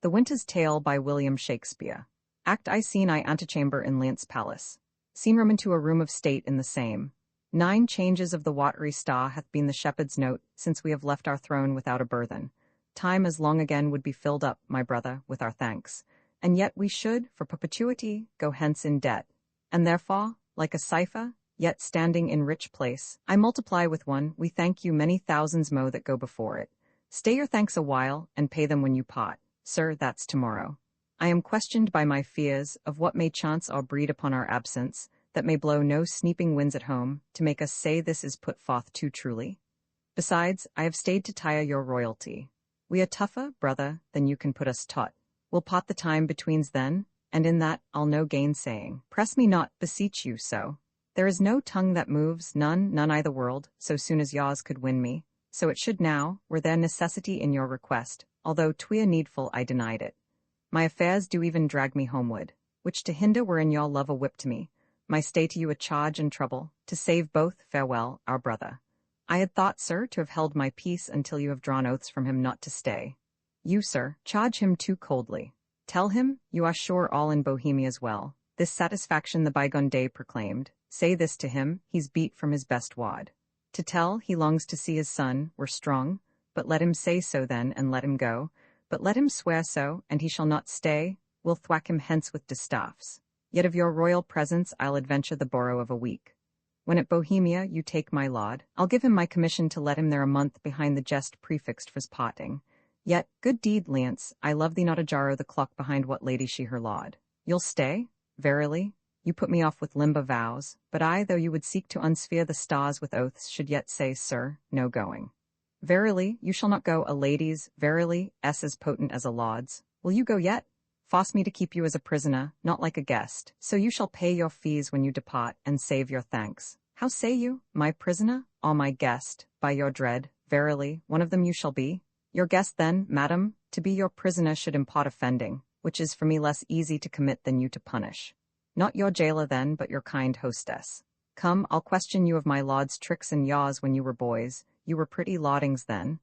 The Winter's Tale by William Shakespeare. Act I scene I antechamber in Leon's palace. Scene room into a room of state in the same. 9 changes of the watery star hath been the shepherd's note, since we have left our throne without a burthen. Time as long again would be filled up, my brother, with our thanks. And yet we should, for perpetuity, go hence in debt. And therefore, like a cipher, yet standing in rich place, I multiply with one, we thank you many thousands mo that go before it. Stay your thanks a while, and pay them when you part. Sir, that's tomorrow. I am questioned by my fears of what may chance or breed upon our absence, that may blow no sneaping winds at home, to make us say this is put forth too truly. Besides, I have stayed to tire your royalty. We are tougher, brother, than you can put us taut. We'll pot the time betweens then, and in that I'll no gainsaying. Press me not, beseech you so. There is no tongue that moves, none I the world, so soon as yours could win me. So it should now, were there necessity in your request, although 'twere needful I denied it. My affairs do even drag me homeward, which to hinder were in your love a whip to me, my stay to you a charge and trouble, to save both, farewell, our brother. I had thought, sir, to have held my peace until you have drawn oaths from him not to stay. You, sir, charge him too coldly. Tell him, you are sure all in Bohemia's well. This satisfaction the bygone day proclaimed. Say this to him, he's beat from his best wad. To tell, he longs to see his son, were strong, but let him say so then, and let him go. But let him swear so, and he shall not stay, we'll thwack him hence with distaffs. Yet of your royal presence I'll adventure the borrow of a week. When at Bohemia you take my laud, I'll give him my commission to let him there a month behind the jest prefixed for's potting. Yet, good deed, Leonce, I love thee not a jar o' the clock behind what lady she her laud. You'll stay? Verily? You put me off with limber vows, but I, though you would seek to unsphere the stars with oaths, should yet say, sir, no going. Verily, you shall not go a lady's, verily, as potent as a laud's. Will you go yet? Force me to keep you as a prisoner, not like a guest, so you shall pay your fees when you depart, and save your thanks. How say you, my prisoner, or my guest, by your dread, verily, one of them you shall be. Your guest then, madam, to be your prisoner should impart offending, which is for me less easy to commit than you to punish. Not your jailer then, but your kind hostess. Come, I'll question you of my lord's tricks and yaws when you were boys. You were pretty lordings then.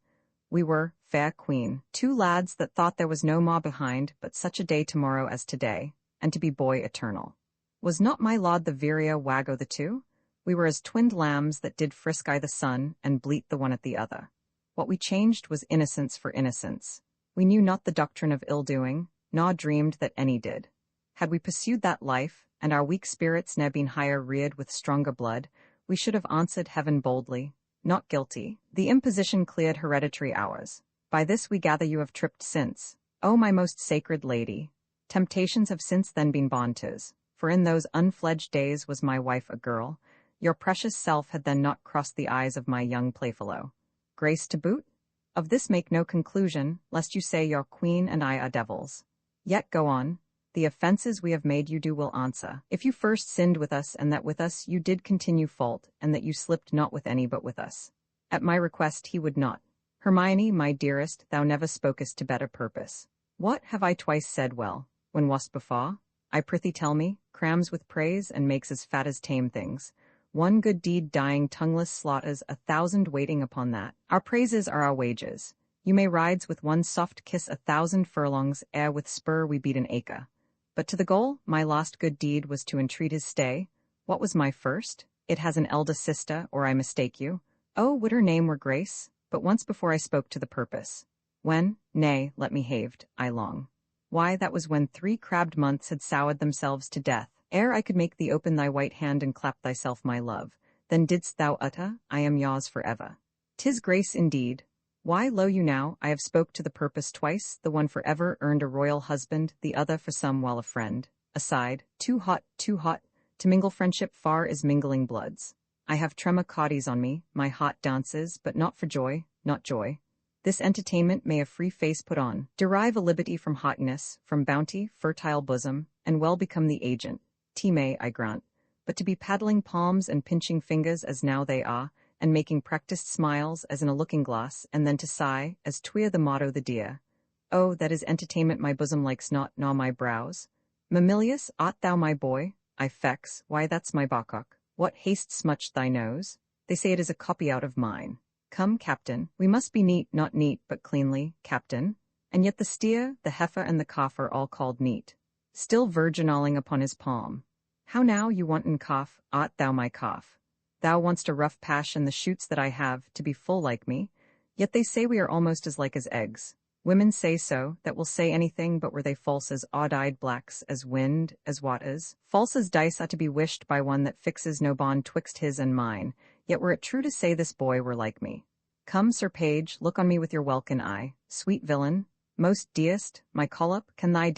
We were, fair queen, 2 lads that thought there was no more behind, but such a day tomorrow as today, and to be boy eternal. Was not my lord the viria wag o' the 2? We were as twinned lambs that did frisk I the sun, and bleat the one at the other. What we changed was innocence for innocence. We knew not the doctrine of ill-doing, nor dreamed that any did. Had we pursued that life, and our weak spirits ne'er been higher reared with stronger blood, we should have answered heaven boldly, not guilty. The imposition cleared hereditary hours. By this we gather you have tripped since. O my most sacred lady! Temptations have since then been bontes, for in those unfledged days was my wife a girl. Your precious self had then not crossed the eyes of my young playfellow. Grace to boot? Of this make no conclusion, lest you say your queen and I are devils. Yet go on. The offences we have made you do will answer. If you first sinned with us, and that with us you did continue fault, and that you slipped not with any but with us. At my request he would not. Hermione, my dearest, thou never spokest to better purpose. What have I twice said well? When wast before? I prithee tell me, crams with praise, and makes as fat as tame things. One good deed dying tongueless slaughters 1,000 waiting upon that. Our praises are our wages. You may rides with one soft kiss 1,000 furlongs, ere with spur we beat an acre. But to the goal, my last good deed was to entreat his stay. What was my first? It has an elder sister, or I mistake you. Oh, would her name were Grace, but once before I spoke to the purpose. When, nay, let me haved, I long. Why, that was when 3 crabbed months had soured themselves to death, ere I could make thee open thy white hand and clap thyself my love. Then didst thou utter, I am yours for ever. 'Tis grace indeed. Why, lo you now, I have spoke to the purpose twice, the one for ever earned a royal husband, the other for some while a friend. Aside, too hot, to mingle friendship far is mingling bloods. I have trema caudies on me, my heart dances, but not for joy, not joy. This entertainment may a free face put on, derive a liberty from haughtiness, from bounty, fertile bosom, and well become the agent. May, I grant, but to be paddling palms and pinching fingers as now they are, and making practised smiles as in a looking-glass, and then to sigh, as 'twere the motto the dear. Oh, that is entertainment my bosom likes not, nor my brows. Mamilius, art thou my boy? I fex, why that's my bawcock. What haste smutched thy nose? They say it is a copy out of mine. Come, captain, we must be neat, not neat, but cleanly, captain. And yet the steer, the heifer, and the calf are all called neat, still virginaling upon his palm. How now, you wanton calf, art thou my calf? Thou want'st a rough pash and the shoots that I have, to be full like me? Yet they say we are almost as like as eggs. Women say so, that will say anything, but were they false as odd-eyed blacks, as wind, as what is? False as dice are to be wished by one that fixes no bond twixt his and mine, yet were it true to say this boy were like me. Come, Sir Page, look on me with your welkin eye, sweet villain, most dearest, my collop, can thy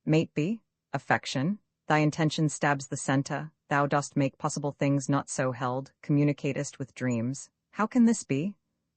mate be? Affection, thy intention stabs the centre, thou dost make possible things not so held, communicatest with dreams. How can this be?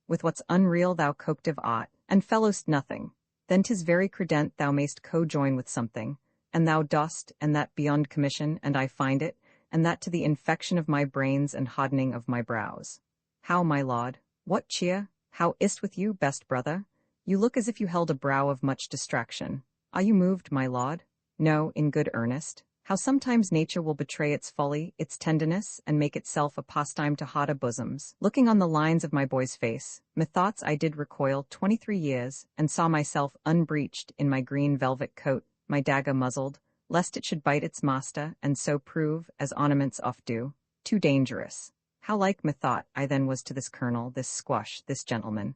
With what's unreal thou coptive art, and fellowst nothing. Then 'tis very credent thou mayst co-join with something, and thou dost, and that beyond commission, and I find it, and that to the infection of my brains and hardening of my brows. How, my lord? What cheer? How is't with you, best brother? You look as if you held a brow of much distraction. Are you moved, my lord? No, in good earnest. How sometimes nature will betray its folly, its tenderness, and make itself a pastime to harder bosoms. Looking on the lines of my boy's face, methoughts I did recoil 23 years, and saw myself unbreeched in my green velvet coat, my dagger muzzled, lest it should bite its master, and so prove, as ornaments oft do, too dangerous. How like methought I then was to this colonel, this squash, this gentleman.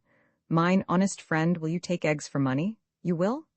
Mine honest friend, will you take eggs for money? You will?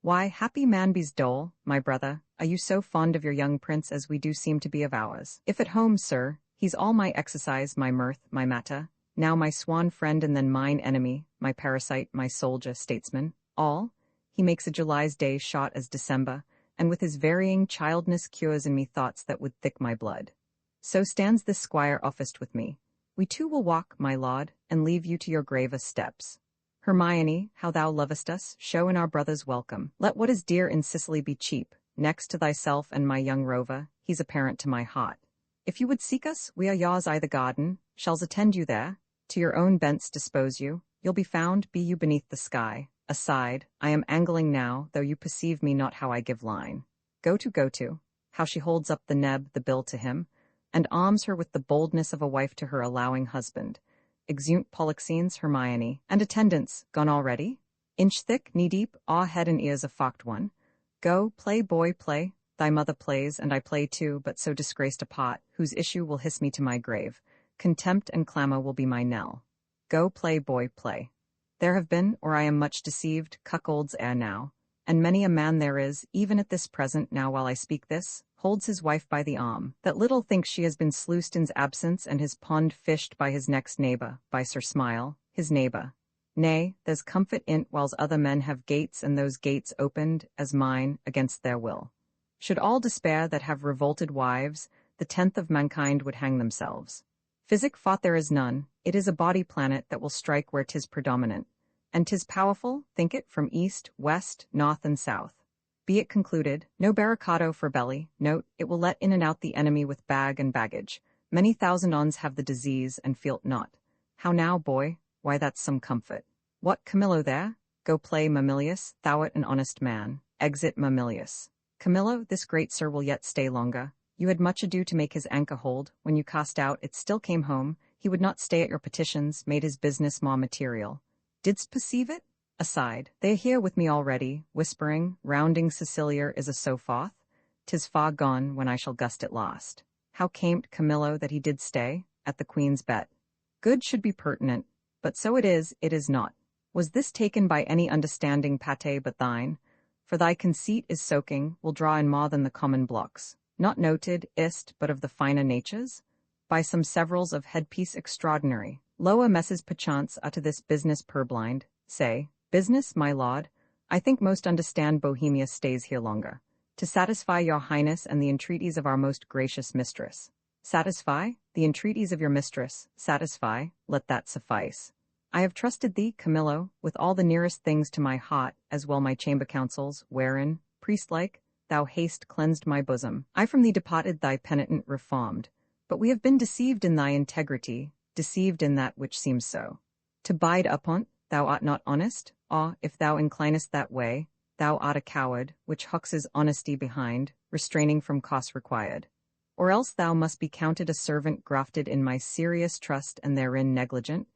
Why, happy man be's dole, my brother, are you so fond of your young prince as we do seem to be of ours? If at home, sir, he's all my exercise, my mirth, my matter, now my swan friend and then mine enemy, my parasite, my soldier, statesman, all? He makes a July's day shot as December, and with his varying childness cures in me thoughts that would thick my blood. So stands this squire officed with me. We two will walk, my lord, and leave you to your gravest steps. Hermione, how thou lovest us, show in our brother's welcome. Let what is dear in Sicily be cheap, next to thyself and my young rover, he's a parent to my heart. If you would seek us, we are yours i' the garden, shall attend you there, to your own bents dispose you, you'll be found, be you beneath the sky. Aside, I am angling now, though you perceive me not how I give line. Go to, how she holds up the neb, the bill to him, and arms her with the boldness of a wife to her allowing husband. Exeunt Polixenes, Hermione, and attendants, gone already? Inch thick, knee deep, awe head and ears a focked one. Go, play, boy, play. Thy mother plays, and I play too, but so disgraced a pot, whose issue will hiss me to my grave. Contempt and clamour will be my knell. Go, play, boy, play. There have been, or I am much deceived, cuckolds ere now, and many a man there is, even at this present now while I speak this, holds his wife by the arm, that little thinks she has been sluiced in's absence and his pond fished by his next neighbour, by Sir Smile, his neighbour. Nay, there's comfort in't whiles other men have gates and those gates opened, as mine, against their will. Should all despair that have revolted wives, the 10th of mankind would hang themselves. Physic thought there is none, it is a body planet that will strike where 'tis predominant. And 'tis powerful, think it, from east, west, north, and south. Be it concluded, no barricado for belly, note, it will let in and out the enemy with bag and baggage. Many thousand ons have the disease and feel't not. How now, boy? Why, that's some comfort. What, Camillo there? Go play, Mamilius, thou'rt an honest man. Exit Mamilius. Camillo, this great sir will yet stay longer. You had much ado to make his anchor hold. When you cast out, it still came home. He would not stay at your petitions, made his business more material. Didst perceive it? Aside, they are here with me already, whispering, rounding Cecilia is a so forth. 'Tis far gone when I shall gust it lost. How came't, Camillo, that he did stay? At the Queen's bet. Good should be pertinent, but so it is not. Was this taken by any understanding pate but thine? For thy conceit is soaking, will draw in more than the common blocks. Not noted, is't, but of the finer natures? By some severals of headpiece extraordinary. Lower messes perchance are to this business purblind. Say, business, my lord? I think most understand Bohemia stays here longer. To satisfy your highness and the entreaties of our most gracious mistress. Satisfy? The entreaties of your mistress, satisfy, let that suffice. I have trusted thee, Camillo, with all the nearest things to my heart, as well my chamber counsels, wherein, priest-like, thou hast cleansed my bosom. I from thee departed thy penitent reformed. But we have been deceived in thy integrity, deceived in that which seems so. To bide upon't, thou art not honest, or, if thou inclinest that way, thou art a coward, which hooks his honesty behind, restraining from costs required. Or else thou must be counted a servant grafted in my serious trust and therein negligent,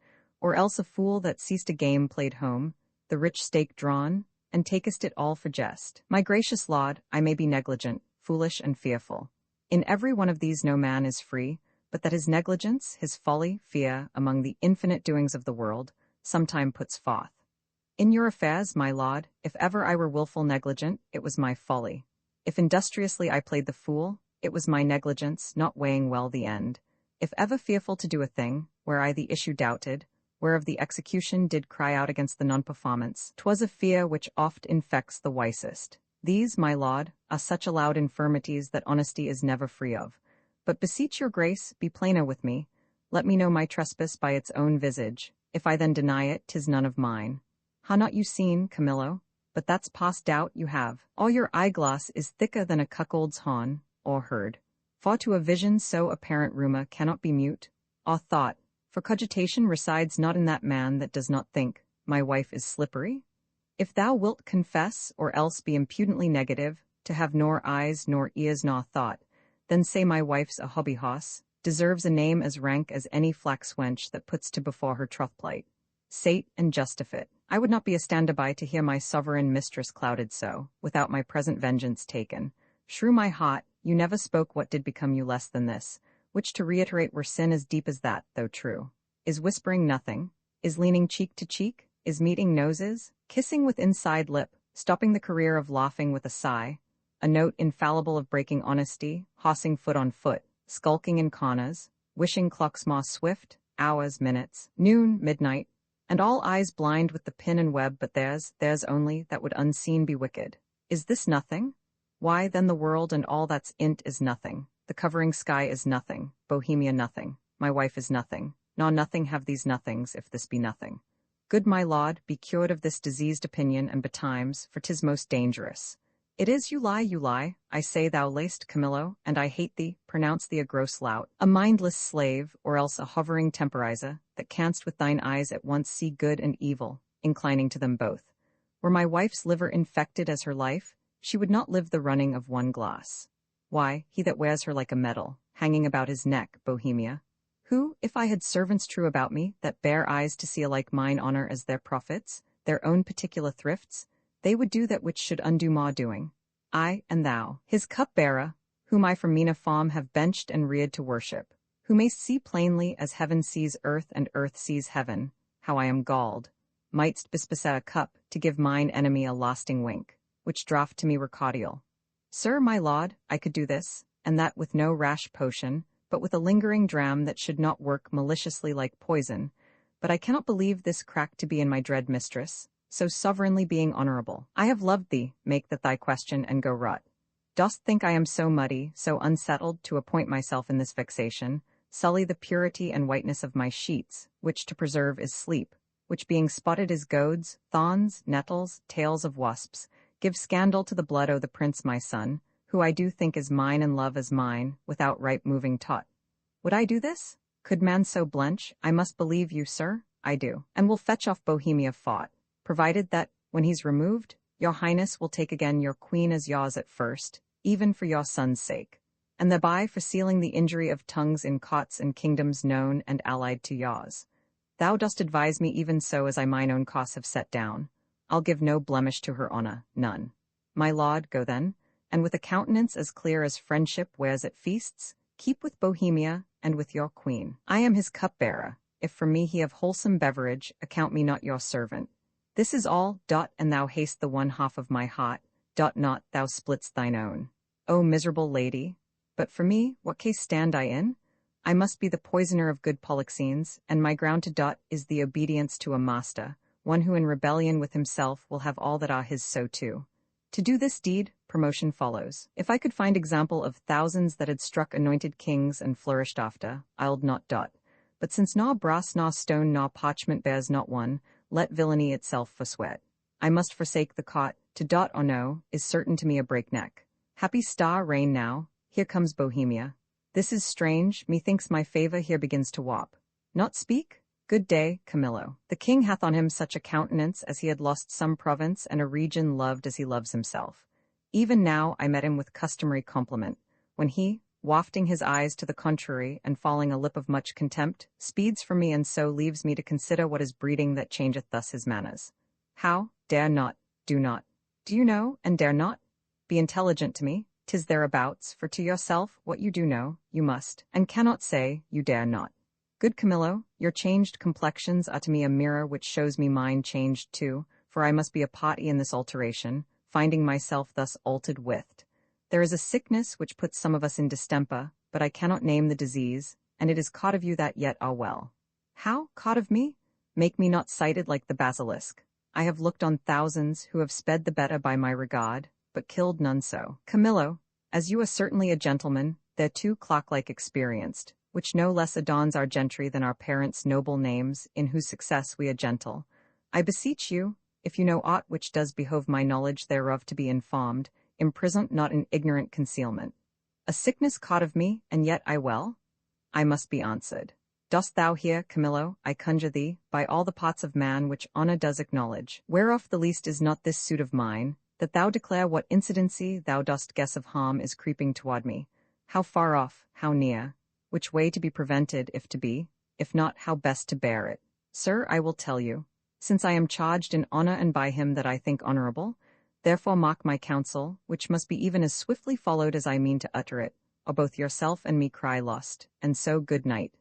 or else a fool that ceased a game played home, the rich stake drawn, and takest it all for jest. My gracious lord, I may be negligent, foolish and fearful. In every one of these no man is free, but that his negligence, his folly, fear, among the infinite doings of the world, sometime puts forth. In your affairs, my lord, if ever I were wilful negligent, it was my folly. If industriously I played the fool, it was my negligence, not weighing well the end. If ever fearful to do a thing, where I the issue doubted, whereof the execution did cry out against the non-performance, 'twas a fear which oft infects the wisest. These, my lord, are such allowed infirmities that honesty is never free of. But beseech your grace, be plainer with me. Let me know my trespass by its own visage. If I then deny it, 'tis none of mine. Ha not you seen, Camillo? But that's past doubt you have. All your eyeglass is thicker than a cuckold's horn, or heard. For to a vision so apparent rumour cannot be mute, or thought, for cogitation resides not in that man that does not think, my wife is slippery? If thou wilt confess, or else be impudently negative, to have nor eyes nor ears nor thought, then say my wife's a hobby hoss, deserves a name as rank as any flax wench that puts to before her troth-plight. Sate and justifit. I would not be a stand-by to hear my sovereign mistress clouded so, without my present vengeance taken. Shrew my heart, you never spoke what did become you less than this, which to reiterate were sin as deep as that, though true. Is whispering nothing? Is leaning cheek to cheek? Is meeting noses? Kissing with inside lip, stopping the career of laughing with a sigh? A note infallible of breaking honesty, hossing foot on foot, skulking in corners, wishing clocks more swift, hours, minutes, noon, midnight, and all eyes blind with the pin and web but theirs only, that would unseen be wicked. Is this nothing? Why, then the world and all that's in't is nothing. The covering sky is nothing, Bohemia nothing, my wife is nothing, nor nothing have these nothings, if this be nothing. Good my lord, be cured of this diseased opinion, and betimes, for 'tis most dangerous. It is you lie, I say thou lay'st, Camillo, and I hate thee, pronounce thee a gross lout, a mindless slave, or else a hovering temporizer, that canst with thine eyes at once see good and evil, inclining to them both. Were my wife's liver infected as her life, she would not live the running of one glass. Why, he that wears her like a medal, hanging about his neck, Bohemia, who, if I had servants true about me, that bear eyes to see alike mine honour as their profits, their own particular thrifts, they would do that which should undo my doing. I and thou, his cup-bearer, whom I from Mina farm have benched and reared to worship, who mayst see plainly as heaven sees earth and earth sees heaven, how I am galled, mightst bespecer a cup to give mine enemy a lasting wink, which draught to me were cordial. Sir, my lord, I could do this, and that with no rash potion, but with a lingering dram that should not work maliciously like poison, but I cannot believe this crack to be in my dread mistress, so sovereignly being honourable. I have loved thee, make that thy question, and go rot. Dost think I am so muddy, so unsettled, to appoint myself in this vexation, sully the purity and whiteness of my sheets, which to preserve is sleep, which being spotted is goads, thorns, nettles, tails of wasps, give scandal to the blood o' the prince my son, who I do think is mine and love as mine, without right moving taught. Would I do this? Could man so blench? I must believe you, sir, I do, and will fetch off Bohemia fought, provided that, when he's removed, your highness will take again your queen as yours at first, even for your son's sake, and thereby for sealing the injury of tongues in cots and kingdoms known and allied to yours. Thou dost advise me even so as I mine own cause have set down. I'll give no blemish to her honour, none. My lord, go then, and with a countenance as clear as friendship wears at feasts, keep with Bohemia and with your queen. I am his cup-bearer. If for me he have wholesome beverage, account me not your servant. This is all, and thou haste the one half of my heart, not thou splitst thine own. O miserable lady! But for me, what case stand I in? I must be the poisoner of good Polixenes, and my ground to is the obedience to a master, one who in rebellion with himself will have all that are his so too. To do this deed, promotion follows. If I could find example of thousands that had struck anointed kings and flourished after, I'ld not . But since nor brass nor stone nor parchment bears not one, let villainy itself forsweat. I must forsake the cot, to or no, is certain to me a breakneck. Happy star, reign now, here comes Bohemia. This is strange, methinks my favour here begins to wop. Not speak? Good day, Camillo. The king hath on him such a countenance as he had lost some province and a region loved as he loves himself. Even now I met him with customary compliment, when he, wafting his eyes to the contrary and falling a lip of much contempt, speeds from me and so leaves me to consider what is breeding that changeth thus his manners. How, dare not, Do not. Do you know, and dare not? Be intelligent to me, 'tis thereabouts, for to yourself what you do know, you must, and cannot say, you dare not. Good Camillo, your changed complexions are to me a mirror which shows me mine changed too, for I must be a party in this alteration, finding myself thus altered with. There is a sickness which puts some of us in distemper, but I cannot name the disease, and it is caught of you that yet are well. How, caught of me? Make me not sighted like the basilisk. I have looked on thousands who have sped the better by my regard, but killed none so. Camillo, as you are certainly a gentleman, there too clock-like experienced, which no less adorns our gentry than our parents' noble names, in whose success we are gentle. I beseech you, if you know aught which does behove my knowledge thereof to be informed, imprison not in ignorant concealment. A sickness caught of me, and yet I well? I must be answered. Dost thou hear, Camillo, I conjure thee, by all the parts of man which honour does acknowledge, whereof the least is not this suit of mine, that thou declare what incidency thou dost guess of harm is creeping toward me, how far off, how near, which way to be prevented if to be, if not how best to bear it. Sir, I will tell you, since I am charged in honour and by him that I think honourable, therefore mock my counsel, which must be even as swiftly followed as I mean to utter it, or both yourself and me cry lost, and so good night.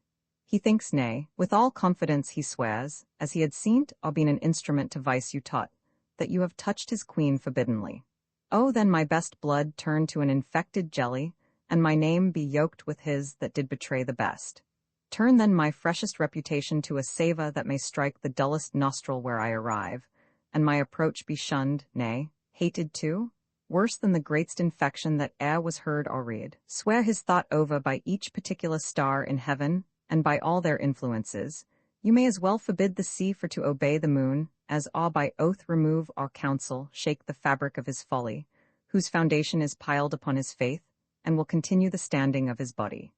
He thinks nay, with all confidence he swears, as he had seemed or been an instrument to vice you taught, that you have touched his queen forbiddenly. Oh, then my best blood turn to an infected jelly, and my name be yoked with his that did betray the best. Turn then my freshest reputation to a savour that may strike the dullest nostril where I arrive, and my approach be shunned, nay, hated too, worse than the greatest infection that e'er was heard or read. Swear his thought over by each particular star in heaven, and by all their influences, you may as well forbid the sea for to obey the moon, as all by oath remove or counsel shake the fabric of his folly, whose foundation is piled upon his faith, and will continue the standing of his body.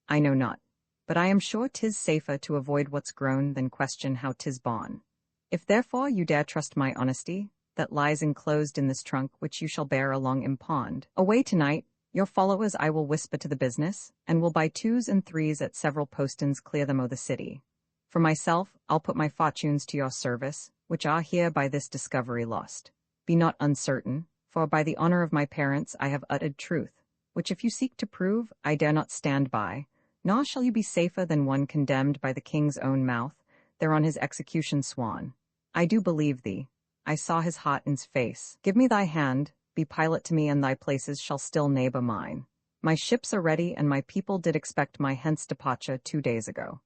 I know not, but I am sure 'tis safer to avoid what's grown than question how 'tis born. If therefore you dare trust my honesty, that lies enclosed in this trunk which you shall bear along in pond, away tonight, your followers I will whisper to the business, and will by twos and threes at several postons clear them o' the city. For myself, I'll put my fortunes to your service, which are here by this discovery lost. Be not uncertain, for by the honour of my parents I have uttered truth, which if you seek to prove, I dare not stand by, nor shall you be safer than one condemned by the king's own mouth, there on his execution swan. I do believe thee. I saw his heart in's face. Give me thy hand, be pilot to me, and thy places shall still neighbour mine. My ships are ready, and my people did expect my hence departure 2 days ago.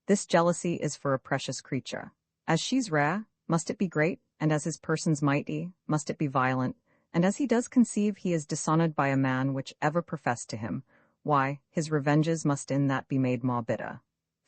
This jealousy is for a precious creature. As she's rare, must it be great, and as his person's mighty, must it be violent, and as he does conceive he is dishonoured by a man which ever professed to him, why, his revenges must in that be made more bitter.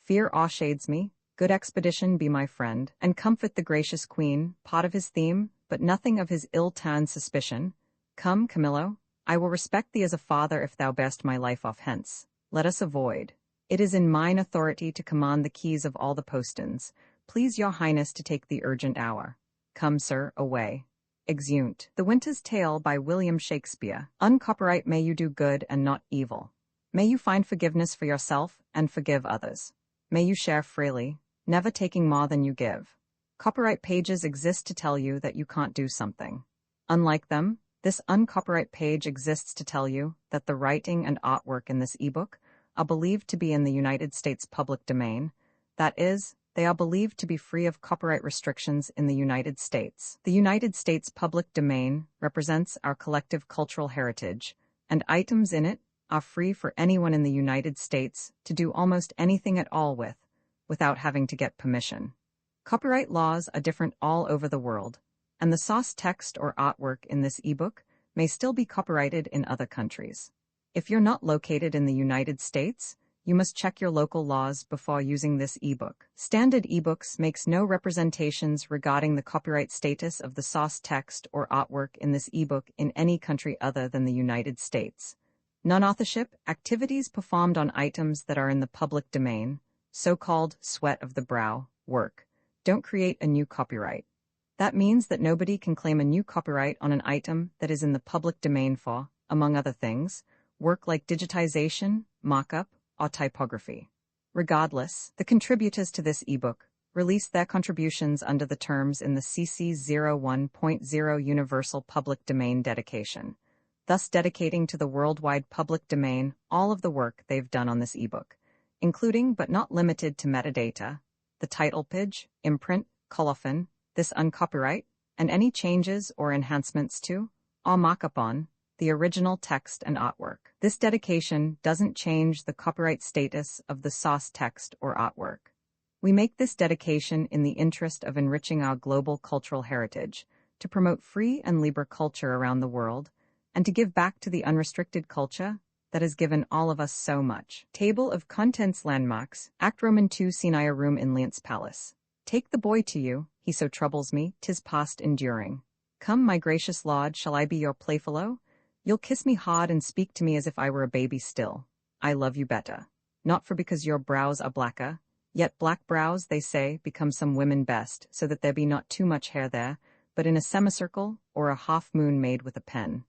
Fear awe shades me, good expedition be my friend, and comfort the gracious queen, pot of his theme, but nothing of his ill-timed suspicion. Come, Camillo, I will respect thee as a father if thou bear'st my life off hence. Let us avoid. It is in mine authority to command the keys of all the postons. Please your highness to take the urgent hour. Come, sir, away. Exeunt. The Winter's Tale by William Shakespeare. Uncopyright. May you do good and not evil. May you find forgiveness for yourself and forgive others. May you share freely, never taking more than you give. Copyright pages exist to tell you that you can't do something. Unlike them, this uncopyright page exists to tell you that the writing and artwork in this ebook are believed to be in the United States public domain. That is, they are believed to be free of copyright restrictions in the United States. The United States public domain represents our collective cultural heritage, and items in it are free for anyone in the United States to do almost anything at all with, without having to get permission. Copyright laws are different all over the world, and the source text or artwork in this ebook may still be copyrighted in other countries. If you're not located in the United States, you must check your local laws before using this ebook. Standard ebooks makes no representations regarding the copyright status of the source text or artwork in this ebook in any country other than the United States. Non-authorship activities performed on items that are in the public domain, so-called sweat of the brow work, don't create a new copyright. That means that nobody can claim a new copyright on an item that is in the public domain for, among other things, work like digitization, mock-up, or typography. Regardless, the contributors to this ebook release their contributions under the terms in the CC 01.0 Universal Public Domain dedication, thus dedicating to the worldwide public domain all of the work they've done on this ebook, including but not limited to metadata, the title page, imprint, colophon, this uncopyright, and any changes or enhancements to, or markup on, the original text and artwork. This dedication doesn't change the copyright status of the source text or artwork. We make this dedication in the interest of enriching our global cultural heritage, to promote free and libre culture around the world, and to give back to the unrestricted culture that has given all of us so much. Table of Contents Landmarks, Act Roman 2 Scene I a room in Leon's palace. Take the boy to you, he so troubles me, 'tis past enduring. Come, my gracious lord, shall I be your playfellow? You'll kiss me hard and speak to me as if I were a baby still. I love you better. Not for because your brows are blacker, yet black brows, they say, become some women best, so that there be not too much hair there, but in a semicircle, or a half-moon made with a pen.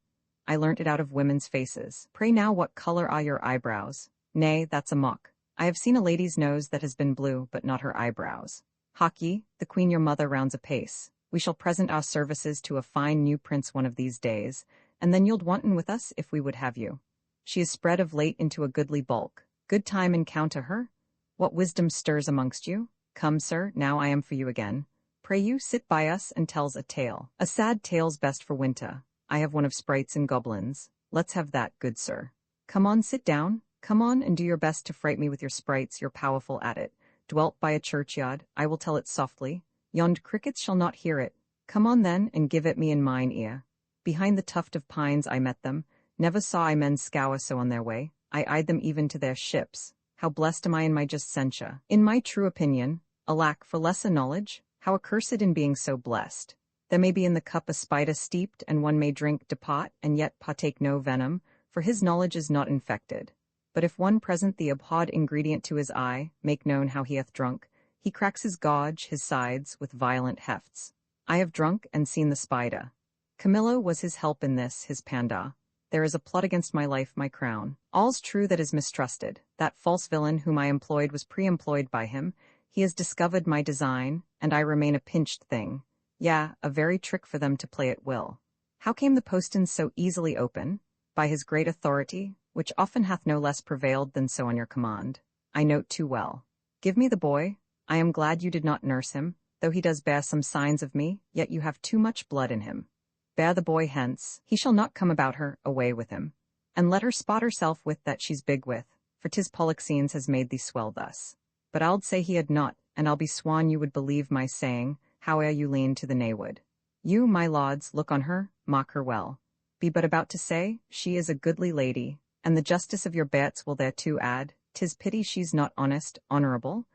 I learnt it out of women's faces. Pray now, what colour are your eyebrows? Nay, that's a mock. I have seen a lady's nose that has been blue, but not her eyebrows. Hark ye, the queen your mother rounds apace. We shall present our services to a fine new prince one of these days, and then you'll wanton with us if we would have you. She is spread of late into a goodly bulk. Good time encounter her? What wisdom stirs amongst you? Come, sir, now I am for you again. Pray you, sit by us and tells a tale. A sad tale's best for winter. I have one of sprites and goblins. Let's have that, good sir. Come on, sit down. Come on and do your best to fright me with your sprites, you're powerful at it. Dwelt by a churchyard, I will tell it softly. Yond crickets shall not hear it. Come on then, and give it me in mine ear. Behind the tuft of pines I met them. Never saw I men scour so on their way. I eyed them even to their ships. How blessed am I in my just censure. In my true opinion, alack for lesser knowledge, how accursed in being so blessed. There may be in the cup a spider steeped, and one may drink, depart, and yet partake no venom, for his knowledge is not infected. But if one present the abhorred ingredient to his eye, make known how he hath drunk, he cracks his gorge, his sides, with violent hefts. I have drunk and seen the spider. Camillo was his help in this, his panda. There is a plot against my life, my crown. All's true that is mistrusted. That false villain whom I employed was pre-employed by him. He has discovered my design, and I remain a pinched thing. Yea, a very trick for them to play at will. How came the postern so easily open? By his great authority, which often hath no less prevailed than so on your command. I note too well. Give me the boy. I am glad you did not nurse him, though he does bear some signs of me, yet you have too much blood in him. Bear the boy hence, he shall not come about her, away with him. And let her spot herself with that she's big with, for 'tis Polixenes has made thee swell thus. But I'ld say he had not, and I'll be swan you would believe my saying, howe'er you lean to the naywood. You, my lords, look on her, mock her well. Be but about to say, she is a goodly lady, and the justice of your bets will thereto add, 'tis pity she's not honest, honourable.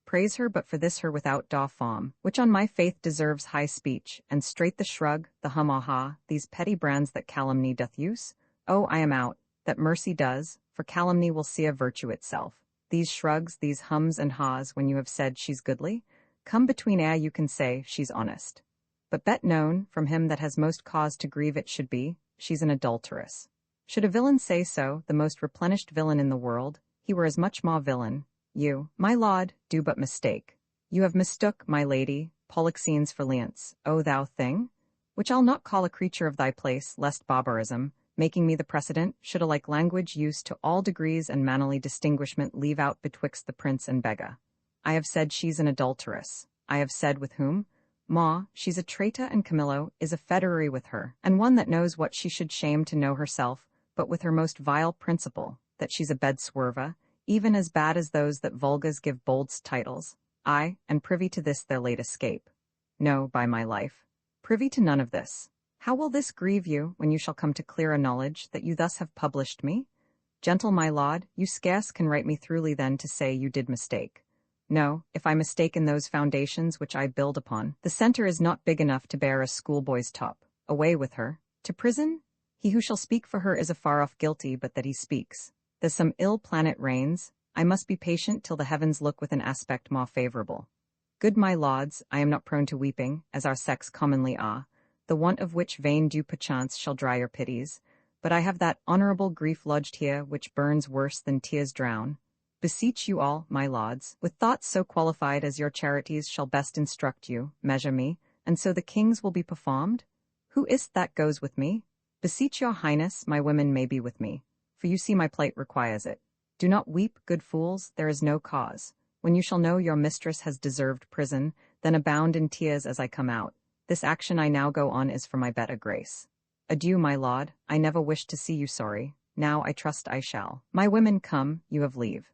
Praise her but for this her without daw form, which on my faith deserves high speech, and straight the shrug, the hum-ah-ha, these petty brands that calumny doth use. Oh, I am out, that mercy does, for calumny will see a virtue itself. These shrugs, these hums and haws when you have said she's goodly, come between ere you can say she's honest. But bet known, from him that has most cause to grieve it should be, she's an adulteress. Should a villain say so, the most replenished villain in the world, he were as much more villain. You, my lord, do but mistake. You have mistook, my lady, Polixenes for Leonce, O thou thing, which I'll not call a creature of thy place, lest barbarism, making me the precedent, should a like language used to all degrees and mannerly distinguishment leave out betwixt the prince and beggar. I have said she's an adulteress. I have said with whom? Ma, she's a traitor, and Camillo is a federary with her, and one that knows what she should shame to know herself, but with her most vile principle, that she's a bed-swerver, even as bad as those that vulgas give bold titles. I, and privy to this their late escape. No, by my life. Privy to none of this. How will this grieve you, when you shall come to clearer knowledge that you thus have published me? Gentle my lord, you scarce can write me throughly then to say you did mistake. No, if I mistake in those foundations which I build upon, the centre is not big enough to bear a schoolboy's top. Away with her. To prison? He who shall speak for her is afar off guilty but that he speaks. There's some ill planet reigns. I must be patient till the heavens look with an aspect more favourable. Good my lords, I am not prone to weeping, as our sex commonly are, the want of which vain dew perchance shall dry your pities, but I have that honourable grief lodged here which burns worse than tears drown. Beseech you all, my lords, with thoughts so qualified as your charities shall best instruct you, measure me, and so the king's will be performed? Who is't that goes with me? Beseech your highness, my women may be with me, for you see my plight requires it. Do not weep, good fools, there is no cause. When you shall know your mistress has deserved prison, then abound in tears as I come out. This action I now go on is for my better grace. Adieu, my lord, I never wished to see you sorry, now I trust I shall. My women, come, you have leave.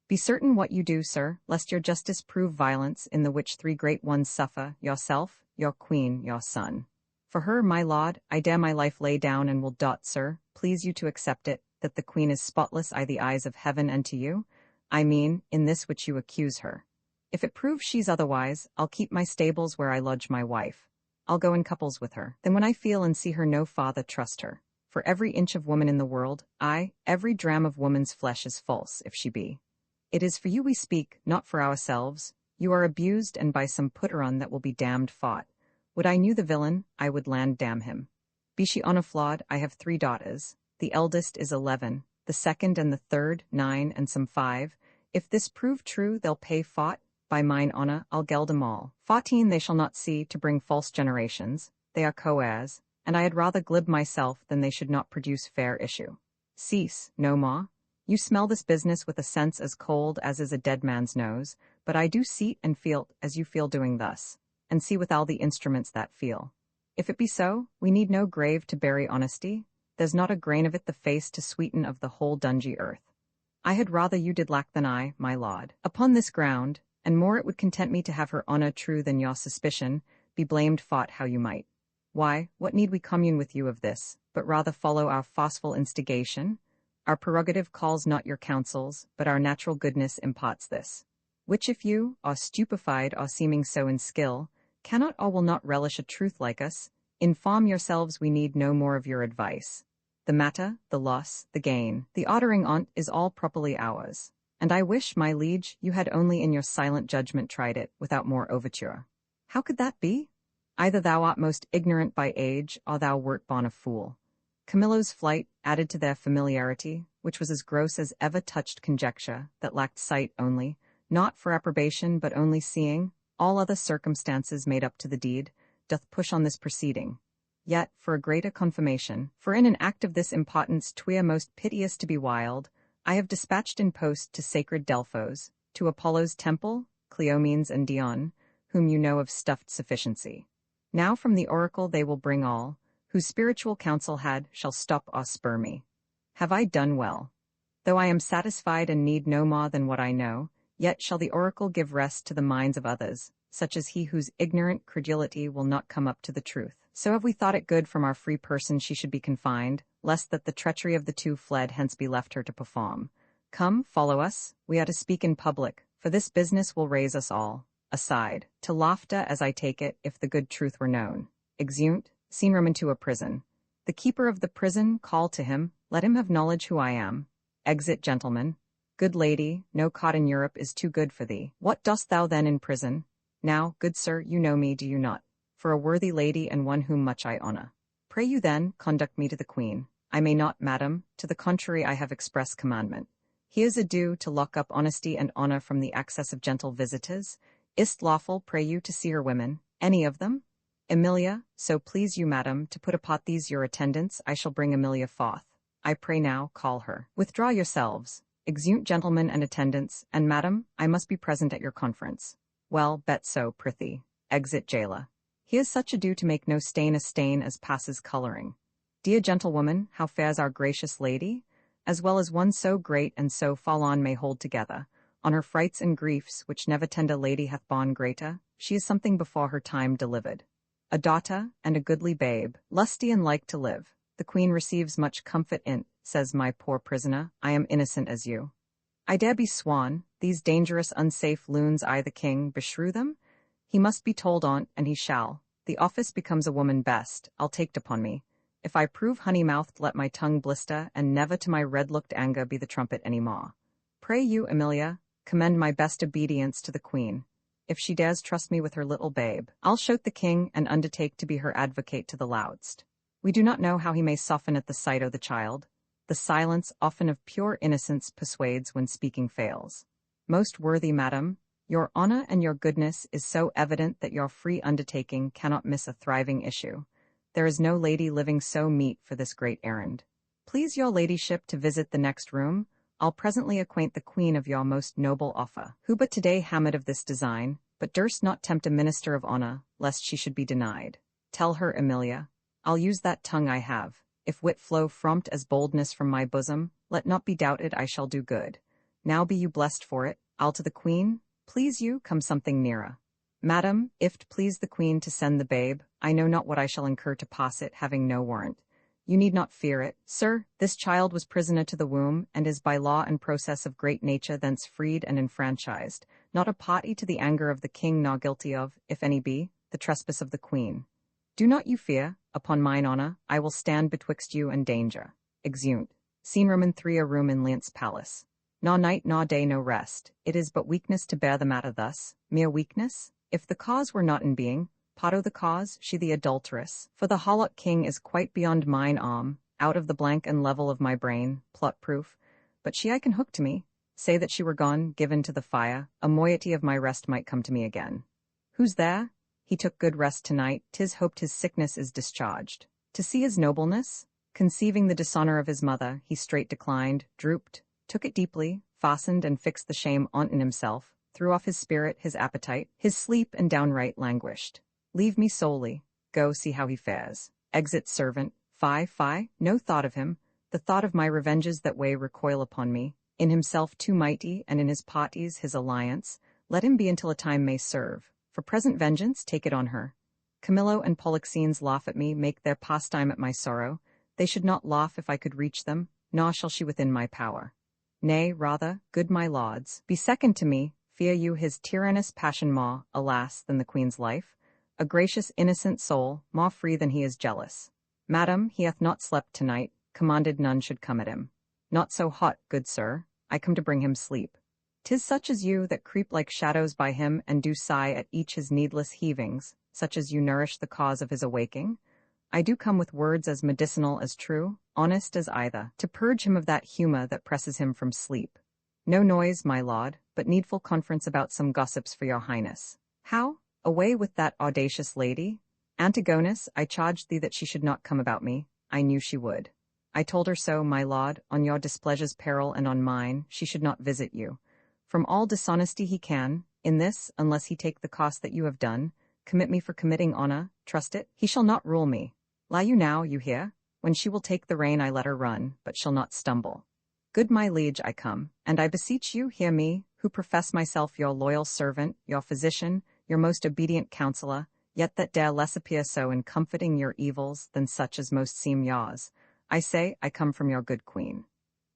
Be certain what you do, sir, lest your justice prove violence, in the which three great ones suffer, yourself, your queen, your son. For her, my lord, I dare my life lay down and will dot, sir, please you to accept it, that the queen is spotless I the eyes of heaven and to you, I mean, in this which you accuse her. If it prove she's otherwise, I'll keep my stables where I lodge my wife. I'll go in couples with her. Then when I feel and see her no father trust her. For every inch of woman in the world, aye, every dram of woman's flesh is false, if she be. It is for you we speak, not for ourselves. You are abused, and by some putter-on that will be damned fought. Would I knew the villain, I would land damn him. Be she on a flawed, I have 3 daughters. The eldest is 11, the second and the third 9, and some 5. If this prove true, they'll pay fought. By mine honour, I'll geld 'em all. 14 they shall not see, to bring false generations. They are co-heirs, and I had rather glib myself than they should not produce fair issue. Cease, no more. You smell this business with a sense as cold as is a dead man's nose, but I do see't and feel't as you feel doing thus, and see with all the instruments that feel. If it be so, we need no grave to bury honesty, there's not a grain of it the face to sweeten of the whole dungy earth. I had rather you did lack than I, my lord. Upon this ground, and more it would content me to have her honour true than your suspicion, be blamed fought how you might. Why, what need we commune with you of this, but rather follow our forceful instigation? Our prerogative calls not your counsels, but our natural goodness imparts this. Which if you, are stupefied or seeming so in skill, cannot or will not relish a truth like us, inform yourselves we need no more of your advice. The matter, the loss, the gain, the ordering on't is all properly ours. And I wish, my liege, you had only in your silent judgment tried it, without more overture. How could that be? Either thou art most ignorant by age, or thou wert born a fool. Camillo's flight added to their familiarity, which was as gross as ever touched conjecture, that lacked sight only, not for approbation but only seeing, all other circumstances made up to the deed, doth push on this proceeding. Yet, for a greater confirmation, for in an act of this importance 'twere most piteous to be wild, I have dispatched in post to sacred Delphos, to Apollo's temple, Cleomenes and Dion, whom you know of stuffed sufficiency. Now from the oracle they will bring all, whose spiritual counsel shall stop or spur me. Have I done well? Though I am satisfied and need no more than what I know, yet shall the oracle give rest to the minds of others, such as he whose ignorant credulity will not come up to the truth. So have we thought it good from our free person she should be confined, lest that the treachery of the two fled hence be left her to perform. Come, follow us, we are to speak in public, for this business will raise us all, aside, to laughter as I take it, if the good truth were known. Exeunt, scene room into a prison. The keeper of the prison, call to him, let him have knowledge who I am. Exit, gentlemen. Good lady, no cot in Europe is too good for thee. What dost thou then in prison? Now, good sir, you know me, do you not? For a worthy lady and one whom much I honour. Pray you then, conduct me to the queen. I may not, madam, to the contrary I have express commandment. Here's a due to lock up honesty and honour from the access of gentle visitors. Is't lawful, pray you, to see her women, any of them? Emilia, so please you, madam, to put upon these your attendants, I shall bring Emilia forth. I pray now, call her. Withdraw yourselves. Exeunt, gentlemen and attendants, and madam, I must be present at your conference. Well, bet so, prithee. Exit, jailer. Here's such ado to make no stain a stain as passes colouring. Dear gentlewoman, how fares our gracious lady? As well as one so great and so fallen may hold together, on her frights and griefs, which never tender lady hath borne greater, she is something before her time delivered. A daughter, and a goodly babe, lusty and like to live. The queen receives much comfort in't, says my poor prisoner, I am innocent as you. I dare be sworn, these dangerous unsafe loons I the king beshrew them? He must be told on't, and he shall. The office becomes a woman best, I'll take't upon me. If I prove honey-mouthed, let my tongue blister, and never to my red-looked anger be the trumpet any more. Pray you, Emilia, commend my best obedience to the queen. If she dares trust me with her little babe, I'll shout the king and undertake to be her advocate to the loudest. We do not know how he may soften at the sight o' the child. The silence often of pure innocence persuades when speaking fails. Most worthy madam, your honor and your goodness is so evident that your free undertaking cannot miss a thriving issue. There is no lady living so meet for this great errand. Please your ladyship to visit the next room. I'll presently acquaint the queen of your most noble offer, who but today hammered of this design, but durst not tempt a minister of honor, lest she should be denied. Tell her, Emilia, I'll use that tongue I have. If wit flow frompt as boldness from my bosom, let not be doubted I shall do good. Now be you blessed for it. I'll to the queen. Please you, come something nearer. Madam, if't please the queen to send the babe, I know not what I shall incur to pass it, having no warrant. You need not fear it, sir. This child was prisoner to the womb, and is by law and process of great nature thence freed and enfranchised, not a party to the anger of the king, nor guilty of, if any be, the trespass of the queen. Do not you fear, upon mine honor, I will stand betwixt you and danger. Exeunt. Scene Roman 3, a room in Leon's palace. Nor night nor day no rest, it is but weakness to bear the matter thus, mere weakness. If the cause were not in being, Potto the cause, she the adulteress, for the Hollock king is quite beyond mine arm, out of the blank and level of my brain, plot-proof, but she I can hook to me, say that she were gone, given to the fire, a moiety of my rest might come to me again. Who's there? He took good rest tonight, 'tis hoped his sickness is discharged. To see his nobleness, conceiving the dishonor of his mother, he straight declined, drooped, took it deeply, fastened and fixed the shame on't himself, threw off his spirit, his appetite, his sleep, and downright languished. Leave me solely, go see how he fares. Exit servant, fie, no thought of him, the thought of my revenges that weigh recoil upon me, in himself too mighty, and in his parties his alliance, let him be until a time may serve, for present vengeance take it on her. Camillo and Polixenes laugh at me, make their pastime at my sorrow, they should not laugh if I could reach them, nor shall she within my power. Nay, rather, good my lords, be second to me, fear you his tyrannous passion more, alas, than the queen's life, a gracious innocent soul, more free than he is jealous. Madam, he hath not slept tonight, commanded none should come at him. Not so hot, good sir, I come to bring him sleep. 'Tis such as you that creep like shadows by him and do sigh at each his needless heavings, such as you nourish the cause of his awaking. I do come with words as medicinal as true, honest as either, to purge him of that humour that presses him from sleep. No noise, my lord, but needful conference about some gossips for your highness. How? Away with that audacious lady? Antigonus, I charged thee that she should not come about me. I knew she would. I told her so, my lord, on your displeasure's peril and on mine, she should not visit you. From all dishonesty he can, in this, unless he take the cost that you have done, commit me for committing honor, trust it, he shall not rule me. Lie you now, you hear? When she will take the rein I let her run, but shall not stumble. Good my liege, I come, and I beseech you, hear me, who profess myself your loyal servant, your physician, your most obedient counselor, yet that dare less appear so in comforting your evils than such as most seem yours. I say, I come from your good queen.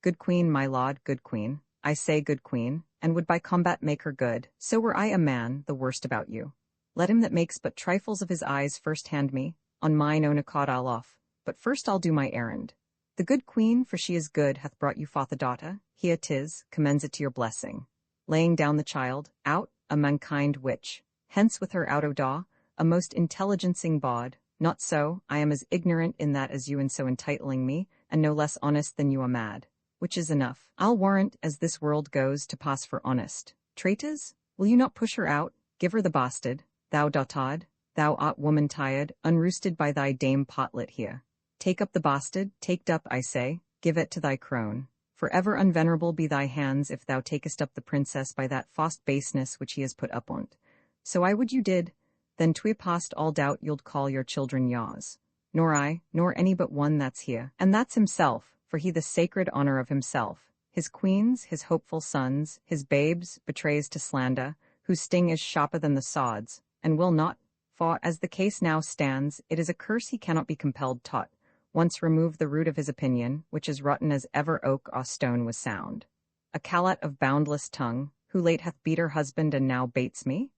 Good queen, my lord, good queen, I say good queen, and would by combat make her good, so were I a man, the worst about you. Let him that makes but trifles of his eyes first hand me, on mine own accord I'll off, but first I'll do my errand. The good queen, for she is good, hath brought you forth a daughter, here 'tis, commends it to your blessing. Laying down the child, out, a mankind witch, hence with her out o' door, a most intelligencing bawd, not so, I am as ignorant in that as you in so entitling me, and no less honest than you are mad, which is enough, I'll warrant, as this world goes, to pass for honest. Traitors, will you not push her out, give her the bastard, thou dotard, thou art woman tired, unroosted by thy dame Potlet here. Take up the bastard, take up, I say, give it to thy crone. For ever unvenerable be thy hands if thou takest up the princess by that false baseness which he has put up on't. So I would you did, then twi past all doubt you'ld call your children yours. Nor I, nor any but one that's here, and that's himself, for he the sacred honor of himself, his queens, his hopeful sons, his babes, betrays to slander, whose sting is sharper than the sod's, and will not, for as the case now stands, it is a curse he cannot be compelled taught, once remove the root of his opinion, which is rotten as ever oak or stone was sound. A calot of boundless tongue, who late hath beat her husband and now baits me?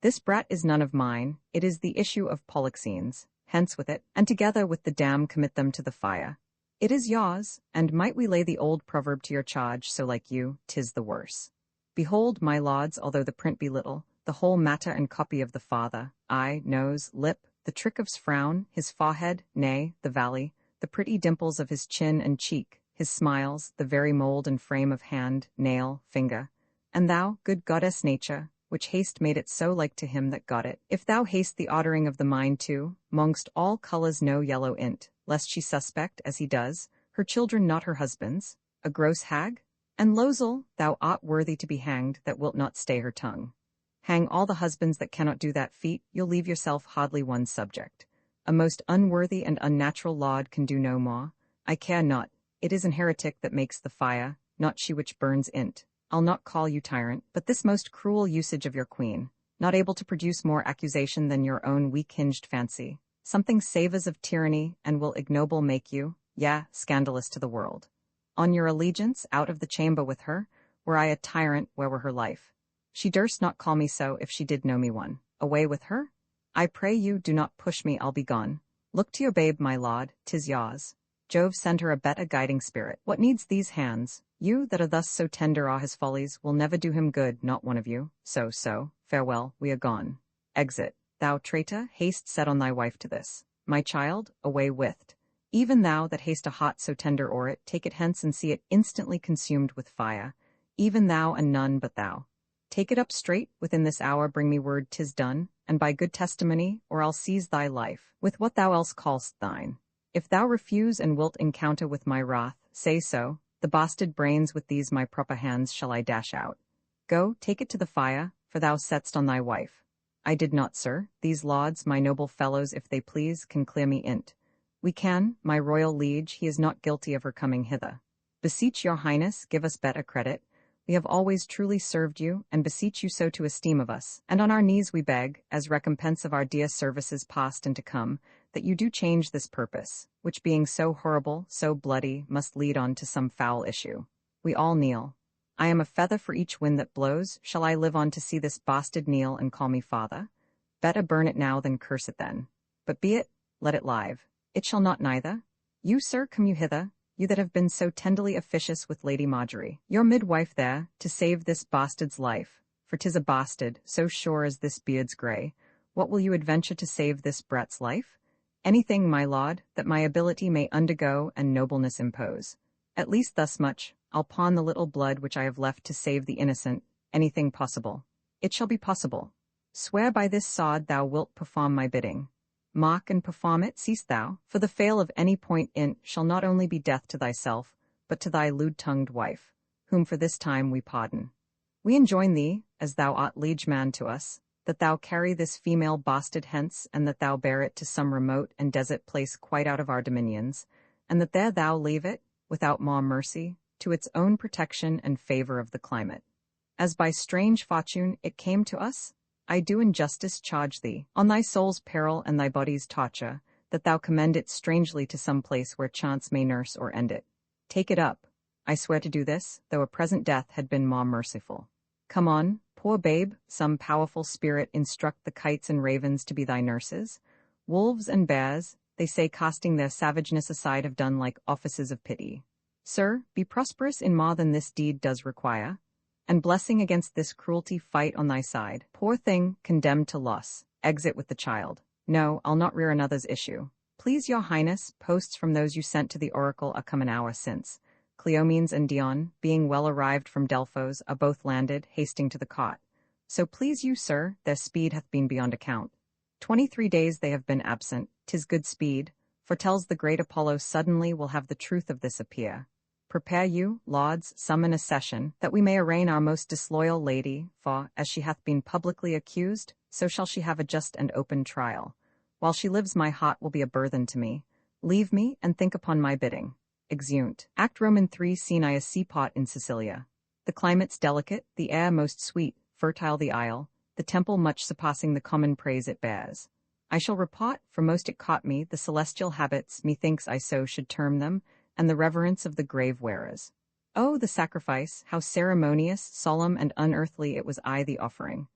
This brat is none of mine, it is the issue of Polixenes, hence with it, and together with the dam commit them to the fire. It is yours, and might we lay the old proverb to your charge, so like you, 'tis the worse. Behold, my lords, although the print be little, the whole matter and copy of the father, eye, nose, lip, the trick of's frown, his forehead, nay, the valley, the pretty dimples of his chin and cheek, his smiles, the very mold and frame of hand, nail, finger. And thou, good goddess nature, which haste made it so like to him that got it, if thou haste the ordering of the mind too, mongst all colours no yellow int, lest she suspect, as he does, her children not her husband's, a gross hag? And Losel, thou art worthy to be hanged, that wilt not stay her tongue. Hang all the husbands that cannot do that feat, you'll leave yourself hardly one subject. A most unworthy and unnatural laud can do no more. I care not, it is an heretic that makes the fire, not she which burns in't. I'll not call you tyrant, but this most cruel usage of your queen, not able to produce more accusation than your own weak-hinged fancy, something savours of tyranny, and will ignoble make you, yea, scandalous to the world. On your allegiance, out of the chamber with her, were I a tyrant, where were her life? She durst not call me so if she did know me one. Away with her? I pray you, do not push me, I'll be gone. Look to your babe, my lord, 'tis yours. Jove send her a better guiding spirit. What needs these hands? You, that are thus so tender are his follies, will never do him good, not one of you. So, farewell, we are gone. Exit. Thou traitor, haste set on thy wife to this. My child, away with't. Even thou that hast a heart so tender o'er it, take it hence and see it instantly consumed with fire. Even thou and none but thou. Take it up straight, within this hour bring me word 'tis done, and by good testimony, or I'll seize thy life, with what thou else call'st thine. If thou refuse and wilt encounter with my wrath, say so, the bastard brains with these my proper hands shall I dash out. Go, take it to the fire, for thou set'st on thy wife. I did not, sir, these lauds, my noble fellows, if they please, can clear me in't. We can, my royal liege, he is not guilty of her coming hither. Beseech your highness, give us better credit. We have always truly served you, and beseech you so to esteem of us, and on our knees we beg, as recompense of our dear services past and to come, that you do change this purpose, which being so horrible, so bloody, must lead on to some foul issue. We all kneel. I am a feather for each wind that blows. Shall I live on to see this bastard kneel and call me father? Better burn it now than curse it then. But be it, let it live. It shall not neither. You, sir, come you hither, you that have been so tenderly officious with Lady Marjorie, your midwife there, to save this bastard's life, for 'tis a bastard, so sure as this beard's grey. What will you adventure to save this brat's life? Anything, my lord, that my ability may undergo and nobleness impose. At least thus much, I'll pawn the little blood which I have left to save the innocent, anything possible. It shall be possible. Swear by this sod thou wilt perform my bidding. Mock and perform it, seest thou, for the fail of any point in't shall not only be death to thyself, but to thy lewd-tongued wife, whom for this time we pardon. We enjoin thee, as thou art liege man to us, that thou carry this female bastard hence, and that thou bear it to some remote and desert place quite out of our dominions, and that there thou leave it, without more mercy, to its own protection and favour of the climate. As by strange fortune it came to us, I do in justice charge thee, on thy soul's peril and thy body's torture, that thou commend it strangely to some place where chance may nurse or end it. Take it up. I swear to do this, though a present death had been more merciful. Come on, poor babe, some powerful spirit instruct the kites and ravens to be thy nurses. Wolves and bears, they say, casting their savageness aside, have done like offices of pity. Sir, be prosperous in more than this deed does require, and blessing against this cruelty fight on thy side. Poor thing, condemned to loss, exit with the child. No, I'll not rear another's issue. Please your highness, posts from those you sent to the oracle are come an hour since. Cleomenes and Dion, being well arrived from Delphos, are both landed, hasting to the cot. So please you, sir, their speed hath been beyond account. 23 days they have been absent, 'tis good speed, foretells the great Apollo suddenly will have the truth of this appear. Prepare you, lords, summon a session, that we may arraign our most disloyal lady, for, as she hath been publicly accused, so shall she have a just and open trial. While she lives my heart will be a burthen to me. Leave me, and think upon my bidding. Exeunt. Act Roman 3. Scene: I a seaport in Sicilia. The climate's delicate, the air most sweet, fertile the isle, the temple much surpassing the common praise it bears. I shall report, for most it caught me, the celestial habits, methinks I so should term them, and the reverence of the grave wearers. Oh, the sacrifice, how ceremonious, solemn, and unearthly it was I the offering.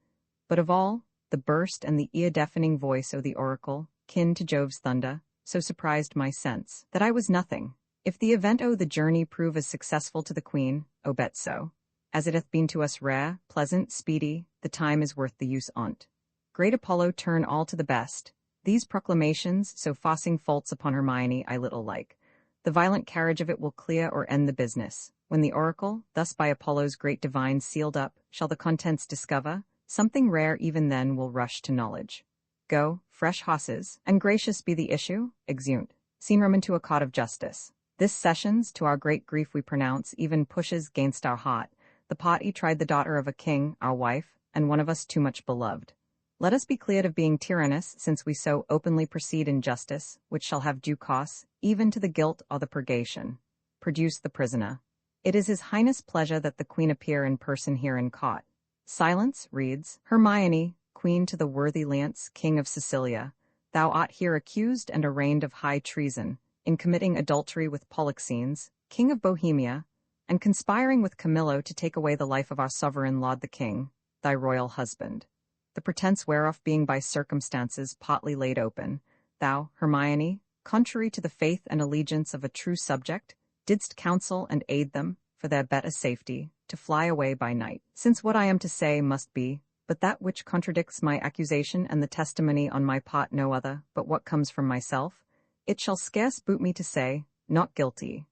But of all, the burst and the ear-deafening voice o' the oracle, kin to Jove's thunder, so surprised my sense, that I was nothing. If the event o' the journey prove as successful to the queen, O bet so. As it hath been to us rare, pleasant, speedy, the time is worth the use on't. Great Apollo turn all to the best. These proclamations, so fossing faults upon Hermione, I little like. The violent carriage of it will clear or end the business. When the oracle, thus by Apollo's great divine sealed up, shall the contents discover, something rare even then will rush to knowledge. Go, fresh hosses, and gracious be the issue, exeunt. Seen Roman to a cot of justice. This sessions, to our great grief we pronounce, even pushes gainst our heart. The pot tried the daughter of a king, our wife, and one of us too much beloved. Let us be cleared of being tyrannous, since we so openly proceed in justice, which shall have due costs, even to the guilt or the purgation. Produce the prisoner. It is his highness' pleasure that the queen appear in person here in court. Silence, reads, Hermione, queen to the worthy Lance, king of Sicilia, thou art here accused and arraigned of high treason, in committing adultery with Polixenes, king of Bohemia, and conspiring with Camillo to take away the life of our sovereign lord the king, thy royal husband. The pretence whereof being by circumstances partly laid open, thou, Hermione, contrary to the faith and allegiance of a true subject, didst counsel and aid them, for their better safety, to fly away by night. Since what I am to say must be, but that which contradicts my accusation and the testimony on my part no other, but what comes from myself, it shall scarce boot me to say, not guilty.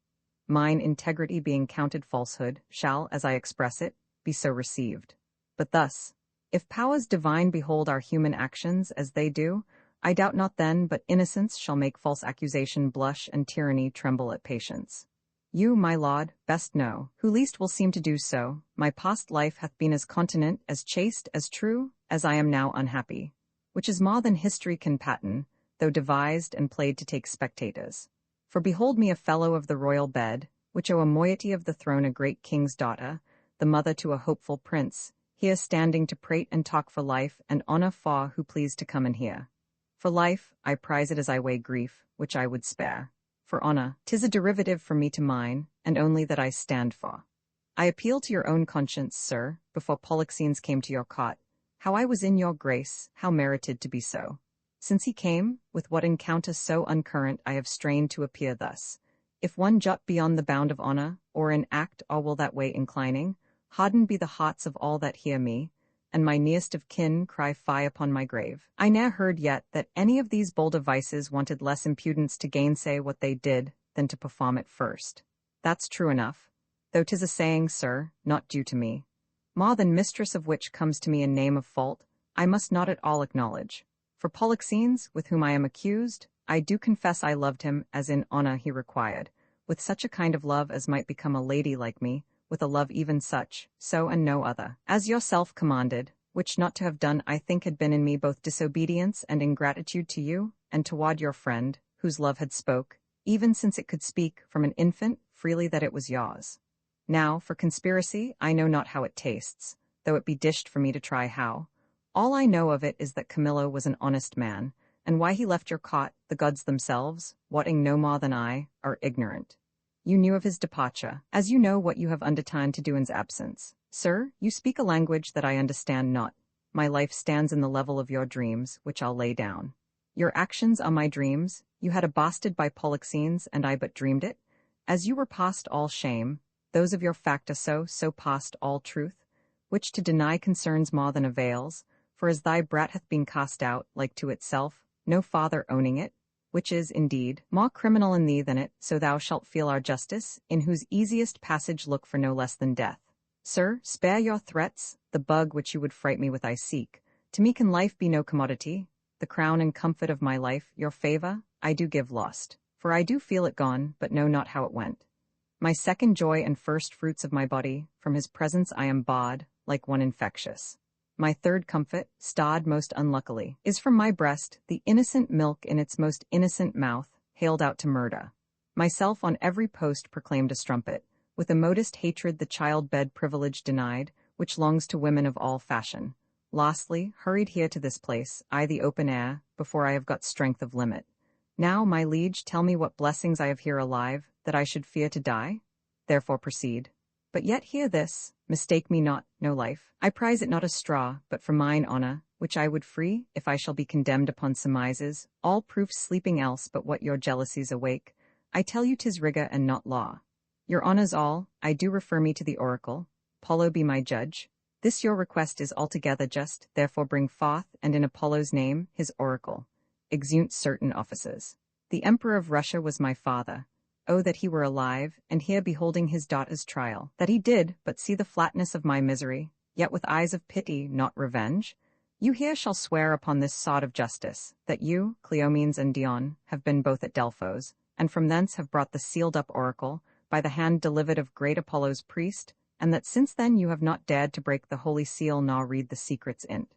Mine integrity being counted falsehood, shall, as I express it, be so received. But thus, if powers divine behold our human actions as they do, I doubt not then but innocence shall make false accusation blush and tyranny tremble at patience. You, my lord, best know, who least will seem to do so, my past life hath been as continent, as chaste, as true, as I am now unhappy, which is more than history can patent, though devised and played to take spectators. For behold me a fellow of the royal bed, which o a moiety of the throne a great king's daughter, the mother to a hopeful prince, here standing to prate and talk for life and honour for who please to come and hear. For life, I prize it as I weigh grief, which I would spare. For honour, 'tis a derivative from me to mine, and only that I stand for. I appeal to your own conscience, sir, before Polixenes came to your cot, how I was in your grace, how merited to be so. Since he came, with what encounter so uncurrent I have strained to appear thus. If one jot beyond the bound of honour, or in act all will that way inclining, hardened be the hearts of all that hear me, and my nearest of kin cry fie upon my grave. I ne'er heard yet that any of these bolder vices wanted less impudence to gainsay what they did than to perform it first. That's true enough, though 'tis a saying, sir, not due to me. More than mistress of which comes to me in name of fault, I must not at all acknowledge. For Polixenes, with whom I am accused, I do confess I loved him as in honour he required, with such a kind of love as might become a lady like me, with a love even such, so and no other, as yourself commanded, which not to have done I think had been in me both disobedience and ingratitude to you, and toward your friend, whose love had spoke, even since it could speak, from an infant, freely that it was yours. Now, for conspiracy, I know not how it tastes, though it be dished for me to try how. All I know of it is that Camillo was an honest man, and why he left your cot, the gods themselves, wotting no more than I, are ignorant. You knew of his departure, as you know what you have undertaken to do in his absence. Sir, you speak a language that I understand not. My life stands in the level of your dreams, which I'll lay down. Your actions are my dreams. You had a bastard by Polixenes, and I but dreamed it. As you were past all shame, those of your fact are so past all truth, which to deny concerns more than avails, for as thy brat hath been cast out, like to itself, no father owning it, which is, indeed, more criminal in thee than it, so thou shalt feel our justice, in whose easiest passage look for no less than death. Sir, spare your threats, the bug which you would fright me with I seek. To me can life be no commodity, the crown and comfort of my life, your favour, I do give lost, for I do feel it gone, but know not how it went. My second joy and first fruits of my body, from his presence I am barred, like one infectious. My third comfort, starred most unluckily, is from my breast, the innocent milk in its most innocent mouth, hailed out to murder. Myself on every post proclaimed a strumpet, with a modest hatred the child-bed privilege denied, which longs to women of all fashion. Lastly, hurried here to this place, I the open air, before I have got strength of limit. Now, my liege, tell me what blessings I have here alive, that I should fear to die? Therefore proceed. But yet hear this, mistake me not, no life. I prize it not a straw, but for mine honour, which I would free, if I shall be condemned upon surmises, all proofs sleeping else but what your jealousies awake. I tell you 'tis rigour and not law. Your honours all, I do refer me to the oracle. Apollo be my judge. This your request is altogether just, therefore bring forth, and in Apollo's name, his oracle. Exeunt certain offices. The Emperor of Russia was my father. Oh, that he were alive, and here beholding his daughter's trial, that he did but see the flatness of my misery, yet with eyes of pity, not revenge. You here shall swear upon this sod of justice, that you, Cleomenes and Dion, have been both at Delphos, and from thence have brought the sealed-up oracle, by the hand delivered of great Apollo's priest, and that since then you have not dared to break the holy seal nor read the secrets in't.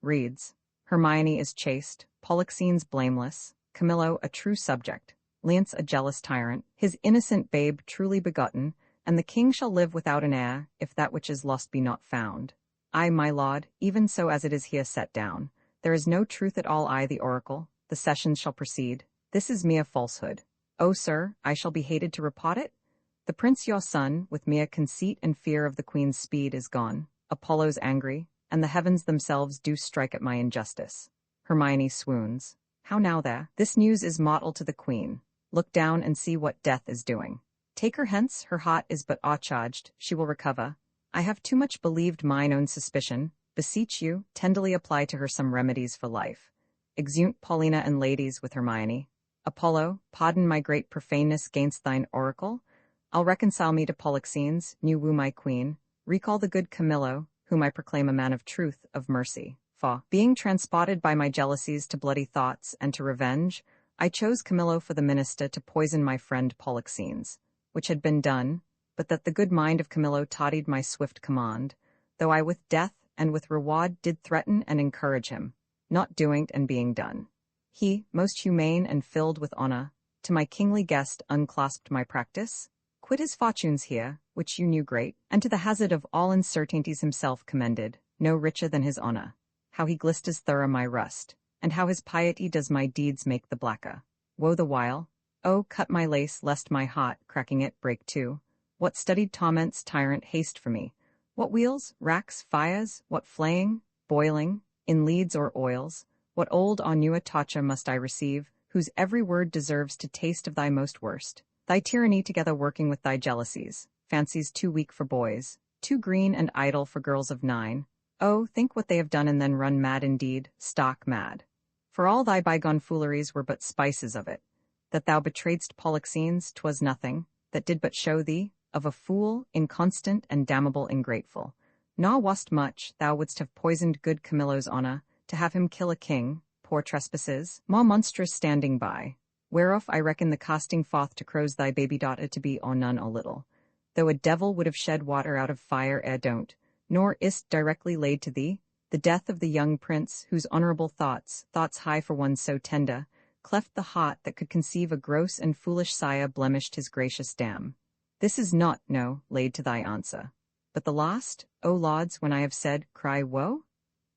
Reads. Hermione is chaste, Polixenes blameless, Camillo a true subject, Leonce a jealous tyrant, his innocent babe truly begotten, and the king shall live without an heir, if that which is lost be not found. Ay, my lord, even so as it is here set down. There is no truth at all. I, the oracle, the sessions shall proceed. This is mere falsehood. O sir, I shall be hated to repot it. The prince your son, with mere conceit and fear of the queen's speed, is gone. Apollo's angry, and the heavens themselves do strike at my injustice. Hermione swoons. How now there? This news is mortal to the queen. Look down and see what death is doing. Take her hence, her heart is but charged, she will recover. I have too much believed mine own suspicion. Beseech you, tenderly apply to her some remedies for life. Exeunt Paulina and ladies with Hermione. Apollo, pardon my great profaneness gainst thine oracle. I'll reconcile me to Polixenes, new woo my queen. Recall the good Camillo, whom I proclaim a man of truth, of mercy. For, being transported by my jealousies to bloody thoughts and to revenge, I chose Camillo for the minister to poison my friend Polixenes, which had been done, but that the good mind of Camillo tottied my swift command, though I with death and with reward did threaten and encourage him, not doing't and being done. He, most humane and filled with honour, to my kingly guest unclasped my practice, quit his fortunes here, which you knew great, and to the hazard of all uncertainties himself commended, no richer than his honour. How he glisters thorough my rust, and how his piety does my deeds make the blacker. Woe the while, oh, cut my lace, lest my heart, cracking it, break too. What studied torments, tyrant, haste for me? What wheels, racks, fires, what flaying, boiling, in leads or oils, what old or new torture must I receive, whose every word deserves to taste of thy most worst? Thy tyranny together working with thy jealousies, fancies too weak for boys, too green and idle for girls of 9. Oh, think what they have done and then run mad indeed, stark mad. For all thy bygone fooleries were but spices of it. That thou betrayedst Polixenes, 'twas nothing, that did but show thee, of a fool, inconstant and damnable ingrateful. Nor wast much, thou wouldst have poisoned good Camillo's honour, to have him kill a king, poor trespasses, more monstrous standing by. Whereof I reckon the casting forth to crows thy baby daughter to be or none o little. Though a devil would have shed water out of fire ere don't, nor is't directly laid to thee, the death of the young prince, whose honourable thoughts high for one so tender, cleft the heart that could conceive a gross and foolish sire blemished his gracious dam. This is not, no, laid to thy answer. But the last, O lords, when I have said, cry woe?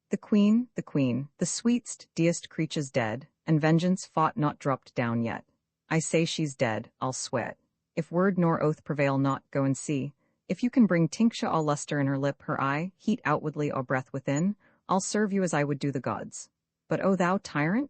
The queen, the sweetest, dearest creature's dead, and vengeance fought not dropped down yet. I say she's dead, I'll swear't. If word nor oath prevail not, go and see. If you can bring tincture or lustre in her lip, her eye, heat outwardly or breath within, I'll serve you as I would do the gods. But O thou tyrant,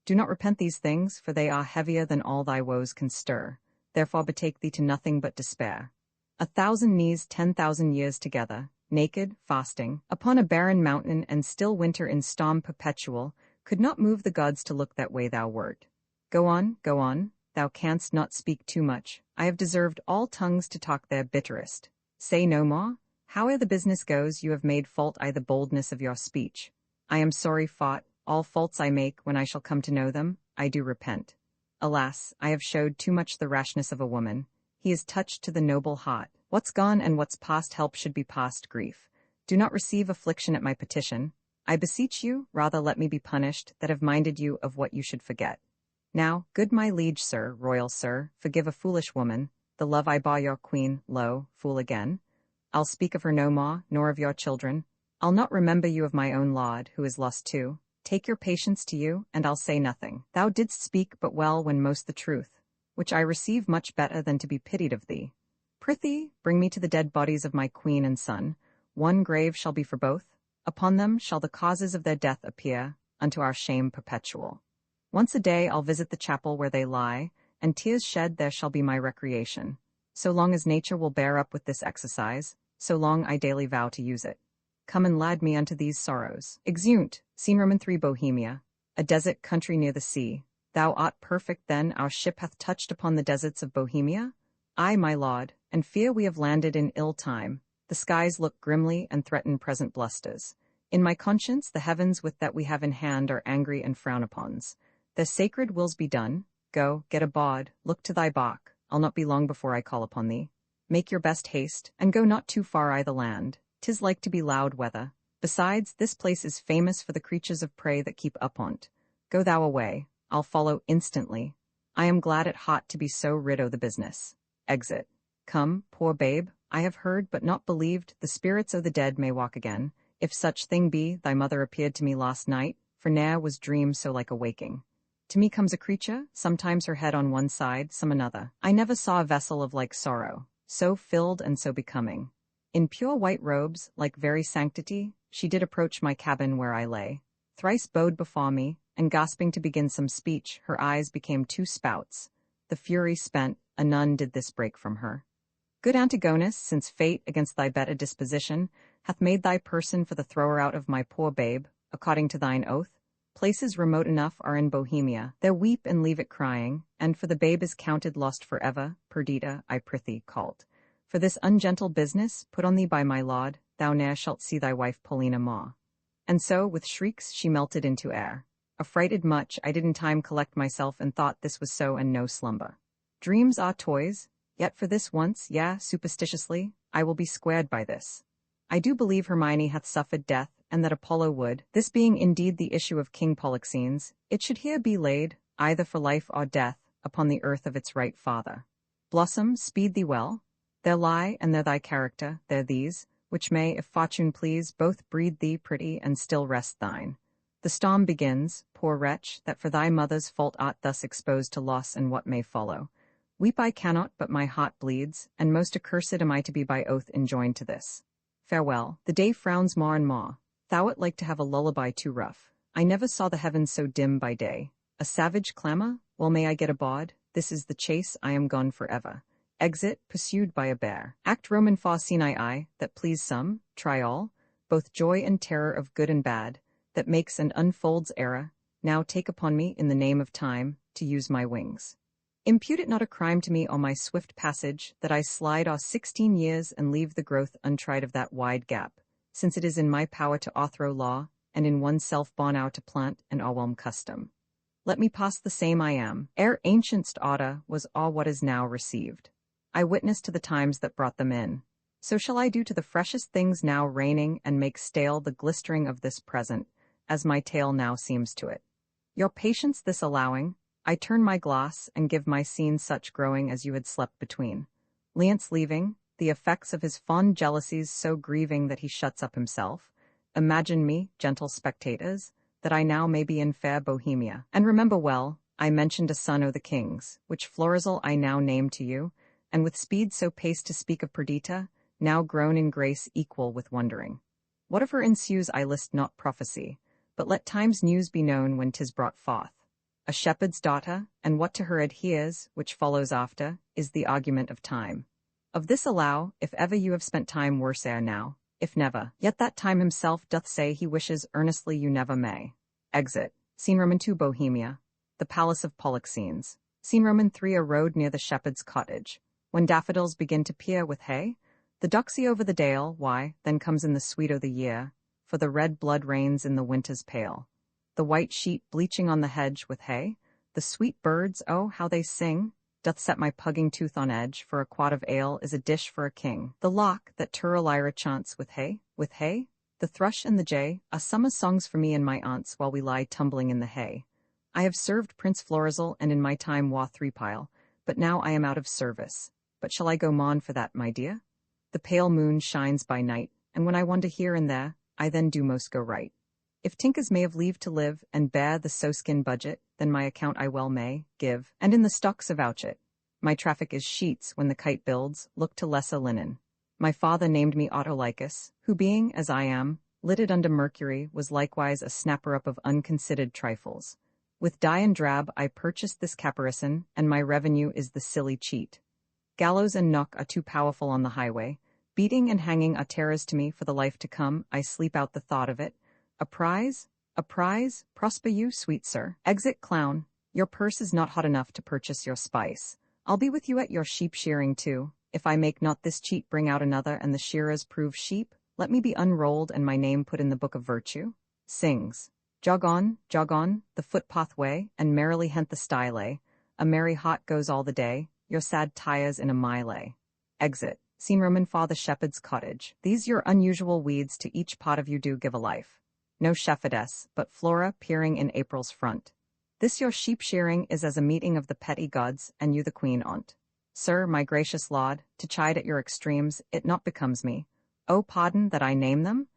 do not repent these things, for they are heavier than all thy woes can stir. Therefore betake thee to nothing but despair. 1,000 knees 10,000 years together, naked, fasting, upon a barren mountain and still winter in storm perpetual, could not move the gods to look that way thou wert. Go on, thou canst not speak too much. I have deserved all tongues to talk their bitterest. Say no more. Howe'er the business goes, you have made fault I the boldness of your speech. I am sorry fought, all faults I make, when I shall come to know them, I do repent. Alas, I have showed too much the rashness of a woman. He is touched to the noble heart. What's gone and what's past help should be past grief. Do not receive affliction at my petition. I beseech you, rather let me be punished, that have minded you of what you should forget. Now, good my liege sir, royal sir, forgive a foolish woman, the love I bore your queen, lo, fool again. I'll speak of her no more, nor of your children. I'll not remember you of my own lord, who is lost too. Take your patience to you, and I'll say nothing. Thou didst speak but well when most the truth, which I receive much better than to be pitied of thee. Prithee, bring me to the dead bodies of my queen and son. One grave shall be for both. Upon them shall the causes of their death appear, unto our shame perpetual. Once a day I'll visit the chapel where they lie, and tears shed there shall be my recreation. So long as nature will bear up with this exercise, so long I daily vow to use it. Come and lad me unto these sorrows. Exeunt. Scene Roman 3 Bohemia, a desert country near the sea. Thou art perfect then, our ship hath touched upon the deserts of Bohemia? Ay, my lord, and fear we have landed in ill time. The skies look grimly and threaten present blusters. In my conscience the heavens with that we have in hand are angry and frown upons. Their sacred wills be done. Go, get a bod, look to thy bark, I'll not be long before I call upon thee. Make your best haste, and go not too far I the land, 'tis like to be loud weather. Besides, this place is famous for the creatures of prey that keep up on't. Go thou away, I'll follow instantly. I am glad at heart to be so rid o' the business. Exit. Come, poor babe, I have heard but not believed the spirits o' the dead may walk again. If such thing be, thy mother appeared to me last night, for ne'er was dream so like a waking. To me comes a creature, sometimes her head on one side, some another. I never saw a vessel of like sorrow, so filled and so becoming. In pure white robes, like very sanctity, she did approach my cabin where I lay. Thrice bowed before me, and gasping to begin some speech, her eyes became two spouts. The fury spent, anon did this break from her. Good Antigonus, since fate, against thy better disposition, hath made thy person for the thrower out of my poor babe, according to thine oath, places remote enough are in Bohemia, there weep and leave it crying, and for the babe is counted lost for ever, perdita, I prithee, called. For this ungentle business, put on thee by my laud, thou ne'er shalt see thy wife Paulina more. And so, with shrieks, she melted into air. Affrighted much, I did in time collect myself and thought this was so and no slumber. Dreams are toys, yet for this once, superstitiously, I will be squared by this. I do believe Hermione hath suffered death, and that Apollo would, this being indeed the issue of King Polixenes, it should here be laid, either for life or death, upon the earth of its right father. Blossom, speed thee well. There lie, and there thy character, there these, which may, if fortune please, both breed thee pretty and still rest thine. The storm begins, poor wretch, that for thy mother's fault art thus exposed to loss and what may follow. Weep I cannot, but my heart bleeds, and most accursed am I to be by oath enjoined to this. Farewell, the day frowns more and more. Thou'rt like to have a lullaby too rough. I never saw the heavens so dim by day. A savage clamour? Well, may I get a bod? This is the chase, I am gone forever. Exit, pursued by a bear. Act Roman fa sine I, that please some, try all, both joy and terror of good and bad, that makes and unfolds error, now take upon me, in the name of time, to use my wings. Impute it not a crime to me on my swift passage, that I slide 16 years and leave the growth untried of that wide gap, since it is in my power to o'erthrow law, and in oneself born out to plant and o'erwhelm custom. Let me pass the same I am, ere ancientst order was all what is now received. I witness to the times that brought them in. So shall I do to the freshest things now reigning, and make stale the glistering of this present, as my tale now seems to it. Your patience this allowing, I turn my gloss, and give my scene such growing as you had slept between. Leonce leaving, the effects of his fond jealousies so grieving that he shuts up himself. Imagine me, gentle spectators, that I now may be in fair Bohemia. And remember well, I mentioned a son o' the king's, which Florizel I now name to you, and with speed so paced to speak of Perdita, now grown in grace equal with wondering. What of her ensues I list not prophecy, but let time's news be known when 'tis brought forth. A shepherd's daughter, and what to her adheres, which follows after, is the argument of time. Of this allow, if ever you have spent time worse ere now, if never, yet that time himself doth say he wishes earnestly you never may. Exit. Scene Roman 2 Bohemia. The Palace of Polixenes. Scene Roman 3 A road near the shepherd's cottage. When daffodils begin to peer with hay, the duxie over the dale, why, then comes in the sweet o' the year, for the red blood reigns in the winter's pale. The white sheet bleaching on the hedge with hay, the sweet birds, oh, how they sing, doth set my pugging tooth on edge, for a quart of ale is a dish for a king. The lark, that Turelira chants with hay, the thrush and the jay, are summer songs for me and my aunts while we lie tumbling in the hay. I have served Prince Florizel, and in my time wa three-pile, but now I am out of service. But shall I go mon for that, my dear? The pale moon shines by night, and when I wander here and there, I then do most go right. If Tinkas may have leave to live, and bear the sowskin budget, then my account I well may give, and in the stocks avouch it. My traffic is sheets when the kite builds, look to lessa linen. My father named me Autolycus, who being, as I am, litted under Mercury, was likewise a snapper-up of unconsidered trifles. With dye and drab I purchased this caparison, and my revenue is the silly cheat. Gallows and nock are too powerful on the highway. Beating and hanging are terrors to me for the life to come. I sleep out the thought of it. A prize? Prosper you, sweet sir. Exit clown. Your purse is not hot enough to purchase your spice. I'll be with you at your sheep shearing too. If I make not this cheat bring out another and the shearers prove sheep, let me be unrolled and my name put in the book of virtue. Sings. Jog on, the footpath way, and merrily hent the style. A merry heart goes all the day, your sad tires in a mile. Exit. Scene Roman for the shepherd's cottage. These your unusual weeds to each part of you do give a life. No shepherdess, but Flora peering in April's front. This your sheep shearing is as a meeting of the petty gods, and you the queen on't. Sir, my gracious lord, to chide at your extremes, it not becomes me. Oh, pardon that I name them?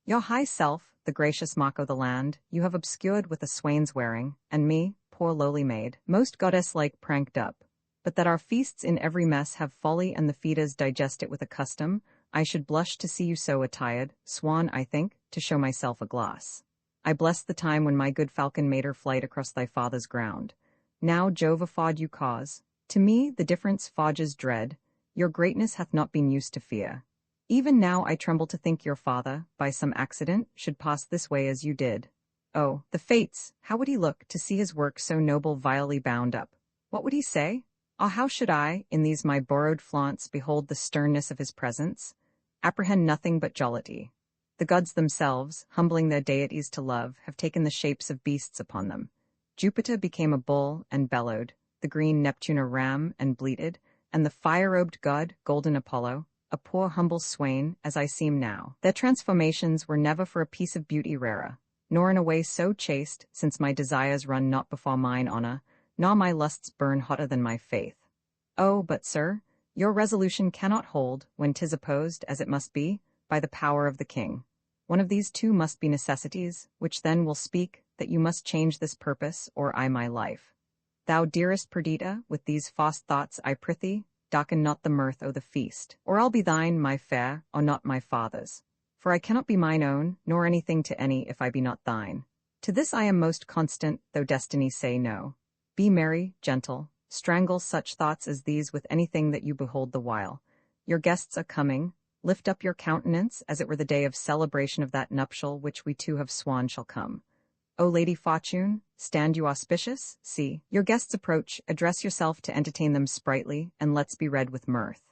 Your high self, the gracious mock o' the land, you have obscured with a swain's wearing, and me, poor lowly maid, most goddess-like pranked up. But that our feasts in every mess have folly and the feeders digest it with a custom, I should blush to see you so attired, swan, I think, to show myself a glass. I bless the time when my good falcon made her flight across thy father's ground. Now Jove afford you cause. To me the difference fodges dread, your greatness hath not been used to fear. Even now I tremble to think your father, by some accident, should pass this way as you did. Oh, the fates! How would he look, to see his work so noble vilely bound up? What would he say? Ah, how should I, in these my borrowed flaunts, behold the sternness of his presence? Apprehend nothing but jollity. The gods themselves, humbling their deities to love, have taken the shapes of beasts upon them. Jupiter became a bull and bellowed, the green Neptune a ram and bleated, and the fire-robed god, golden Apollo, a poor humble swain, as I seem now. Their transformations were never for a piece of beauty rarer, nor in a way so chaste, since my desires run not before mine honor, nor my lusts burn hotter than my faith. Oh, but, sir, your resolution cannot hold, when 'tis opposed, as it must be, by the power of the king. One of these two must be necessities, which then will speak, that you must change this purpose, or I my life. Thou dearest Perdita, with these false thoughts I prithee, darken not the mirth o' the feast, or I'll be thine, my fair, or not my father's. For I cannot be mine own, nor anything to any, if I be not thine. To this I am most constant, though destiny say no. Be merry, gentle, strangle such thoughts as these with anything that you behold the while. Your guests are coming, lift up your countenance, as it were the day of celebration of that nuptial which we two have sworn shall come. O Lady Fortune, stand you auspicious? See, your guests approach, address yourself to entertain them sprightly, and let's be read with mirth.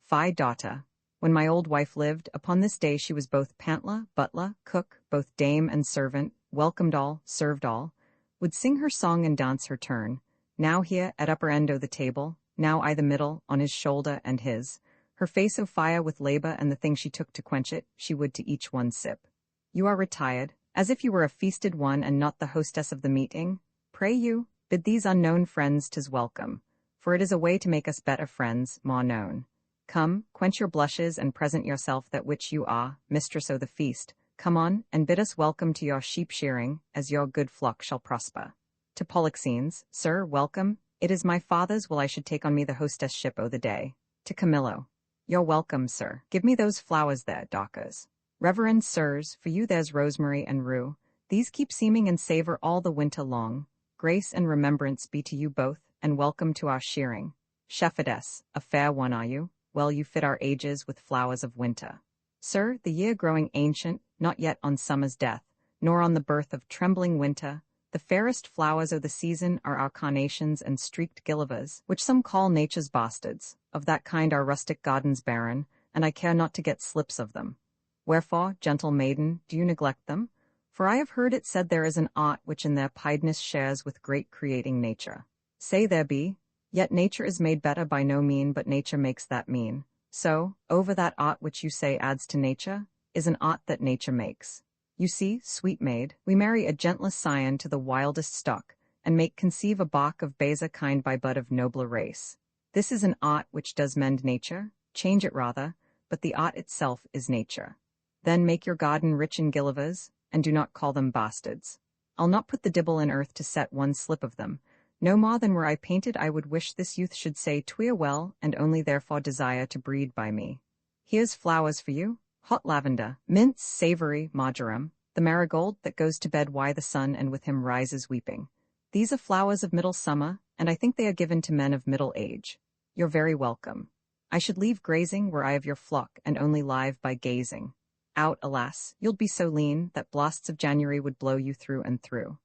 Fie, daughter. When my old wife lived, upon this day she was both pantler, butler, cook, both dame and servant, welcomed all, served all, would sing her song and dance her turn, now here at upper end o' the table, now I the middle, on his shoulder and his, her face o' fire with labour and the thing she took to quench it, she would to each one sip. You are retired, as if you were a feasted one and not the hostess of the meeting. Pray you, bid these unknown friends 'tis welcome, for it is a way to make us better friends, more known. Come, quench your blushes and present yourself that which you are, mistress o' the feast. Come on, and bid us welcome to your sheep shearing, as your good flock shall prosper. To Polixenes, sir, welcome, it is my father's will I should take on me the hostess-ship o' the day. To Camillo, you're welcome, sir. Give me those flowers there, Dorcas. Reverend sirs, for you there's rosemary and rue. These keep seeming and savour all the winter long. Grace and remembrance be to you both, and welcome to our shearing. Shepherdess, a fair one are you? Well, you fit our ages with flowers of winter. Sir, the year growing ancient, not yet on summer's death, nor on the birth of trembling winter, the fairest flowers o' the season are our carnations and streaked gillivers, which some call nature's bastards. Of that kind our rustic gardens barren, and I care not to get slips of them. Wherefore, gentle maiden, do you neglect them? For I have heard it said there is an art which in their piedness shares with great creating nature. Say there be, yet nature is made better by no mean, but nature makes that mean. So, over that art which you say adds to nature, is an art that nature makes. You see, sweet maid, we marry a gentlest scion to the wildest stock, and make conceive a bach of baser kind by bud of nobler race. This is an art which does mend nature, change it rather, but the art itself is nature. Then make your garden rich in gillivers, and do not call them bastards. I'll not put the dibble in earth to set one slip of them, no more than were I painted I would wish this youth should say tweer well, and only therefore desire to breed by me. Here's flowers for you, hot lavender, mints, savory, marjoram, the marigold that goes to bed why the sun and with him rises weeping. These are flowers of middle summer, and I think they are given to men of middle age. You're very welcome. I should leave grazing where I have your flock, and only live by gazing. Out, alas, you'll be so lean that blasts of January would blow you through and through.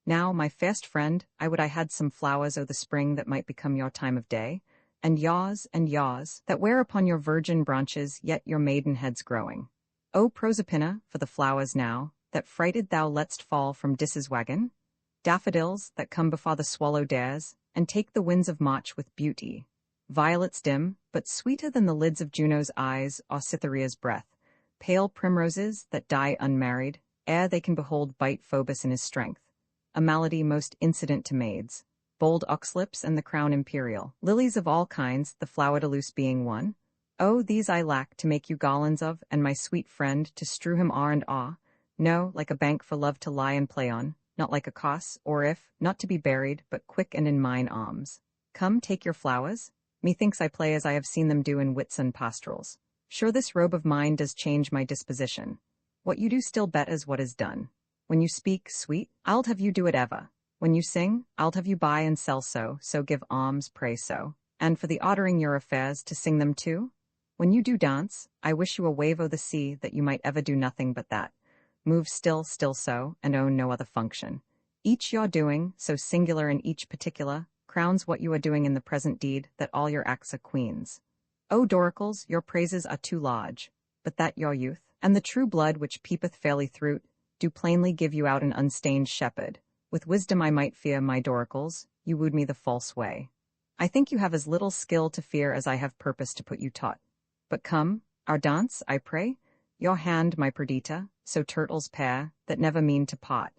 Now, my fairest friend, I would I had some flowers o' the spring that might become your time of day, and yaws, that wear upon your virgin branches yet your maiden heads growing. O Proserpina, for the flowers now, that frighted thou lett'st fall from Dis's wagon, daffodils, that come before the swallow dares, and take the winds of March with beauty. Violets dim, but sweeter than the lids of Juno's eyes or Cytherea's breath, pale primroses, that die unmarried, ere they can behold bite Phoebus in his strength, a malady most incident to maids, bold oxlips and the crown imperial, lilies of all kinds, the flower de luce being one. Oh, these I lack to make you garlands of, and my sweet friend to strew him o'er and awe, no, like a bank for love to lie and play on, not like a cause, or if, not to be buried, but quick and in mine arms. Come, take your flowers. Methinks I play as I have seen them do in wits and pastorals. Sure this robe of mine does change my disposition. What you do still betters what is done. When you speak, sweet, I'll have you do it ever. When you sing, I'll have you buy and sell so give alms, pray so. And for the ordering your affairs, to sing them too? When you do dance, I wish you a wave o' the sea that you might ever do nothing but that. Move still so, and own no other function. Each your doing, so singular in each particular, crowns what you are doing in the present deed, that all your acts are queens. O Doricles, your praises are too large, but that your youth, and the true blood which peepeth fairly through, do plainly give you out an unstained shepherd. With wisdom I might fear, my Doricles, you wooed me the false way. I think you have as little skill to fear as I have purpose to put you taught. But come, our dance, I pray, your hand, my Perdita, so turtles pair, that never mean to part.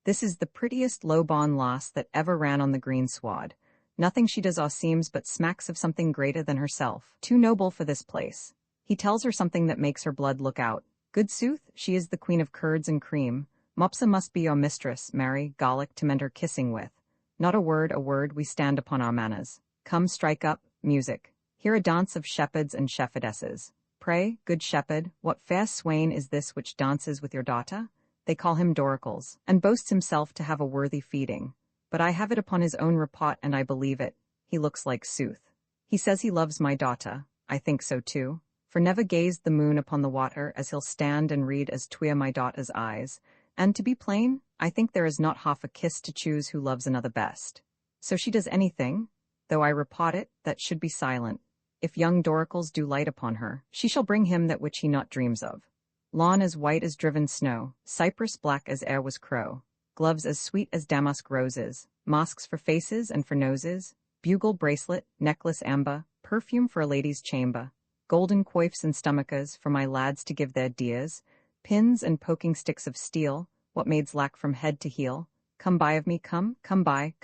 This is the prettiest low-born lass that ever ran on the green sward. Nothing she does or seems but smacks of something greater than herself, too noble for this place. He tells her something that makes her blood look out. Good sooth, she is the queen of curds and cream. Mopsa must be your mistress, Mary, Gallic to mend her kissing with. Not a word, we stand upon our manners. Come, strike up, music. Hear a dance of shepherds and shepherdesses. Pray, good shepherd, what fair swain is this which dances with your daughter? They call him Doricles, and boasts himself to have a worthy feeding. But I have it upon his own report, and I believe it. He looks like sooth. He says he loves my daughter. I think so too. For never gazed the moon upon the water as he'll stand and read as 'twere my daughter's eyes. And to be plain, I think there is not half a kiss to choose who loves another best. So she does anything, though I report it, that should be silent. If young Doricles do light upon her, she shall bring him that which he not dreams of. Lawn as white as driven snow, cypress black as air was crow, gloves as sweet as damask roses, masks for faces and for noses, bugle bracelet, necklace amber, perfume for a lady's chamber, golden coifs and stomachers for my lads to give their dears, pins and poking sticks of steel, what maids lack from head to heel. Come buy of me, come buy,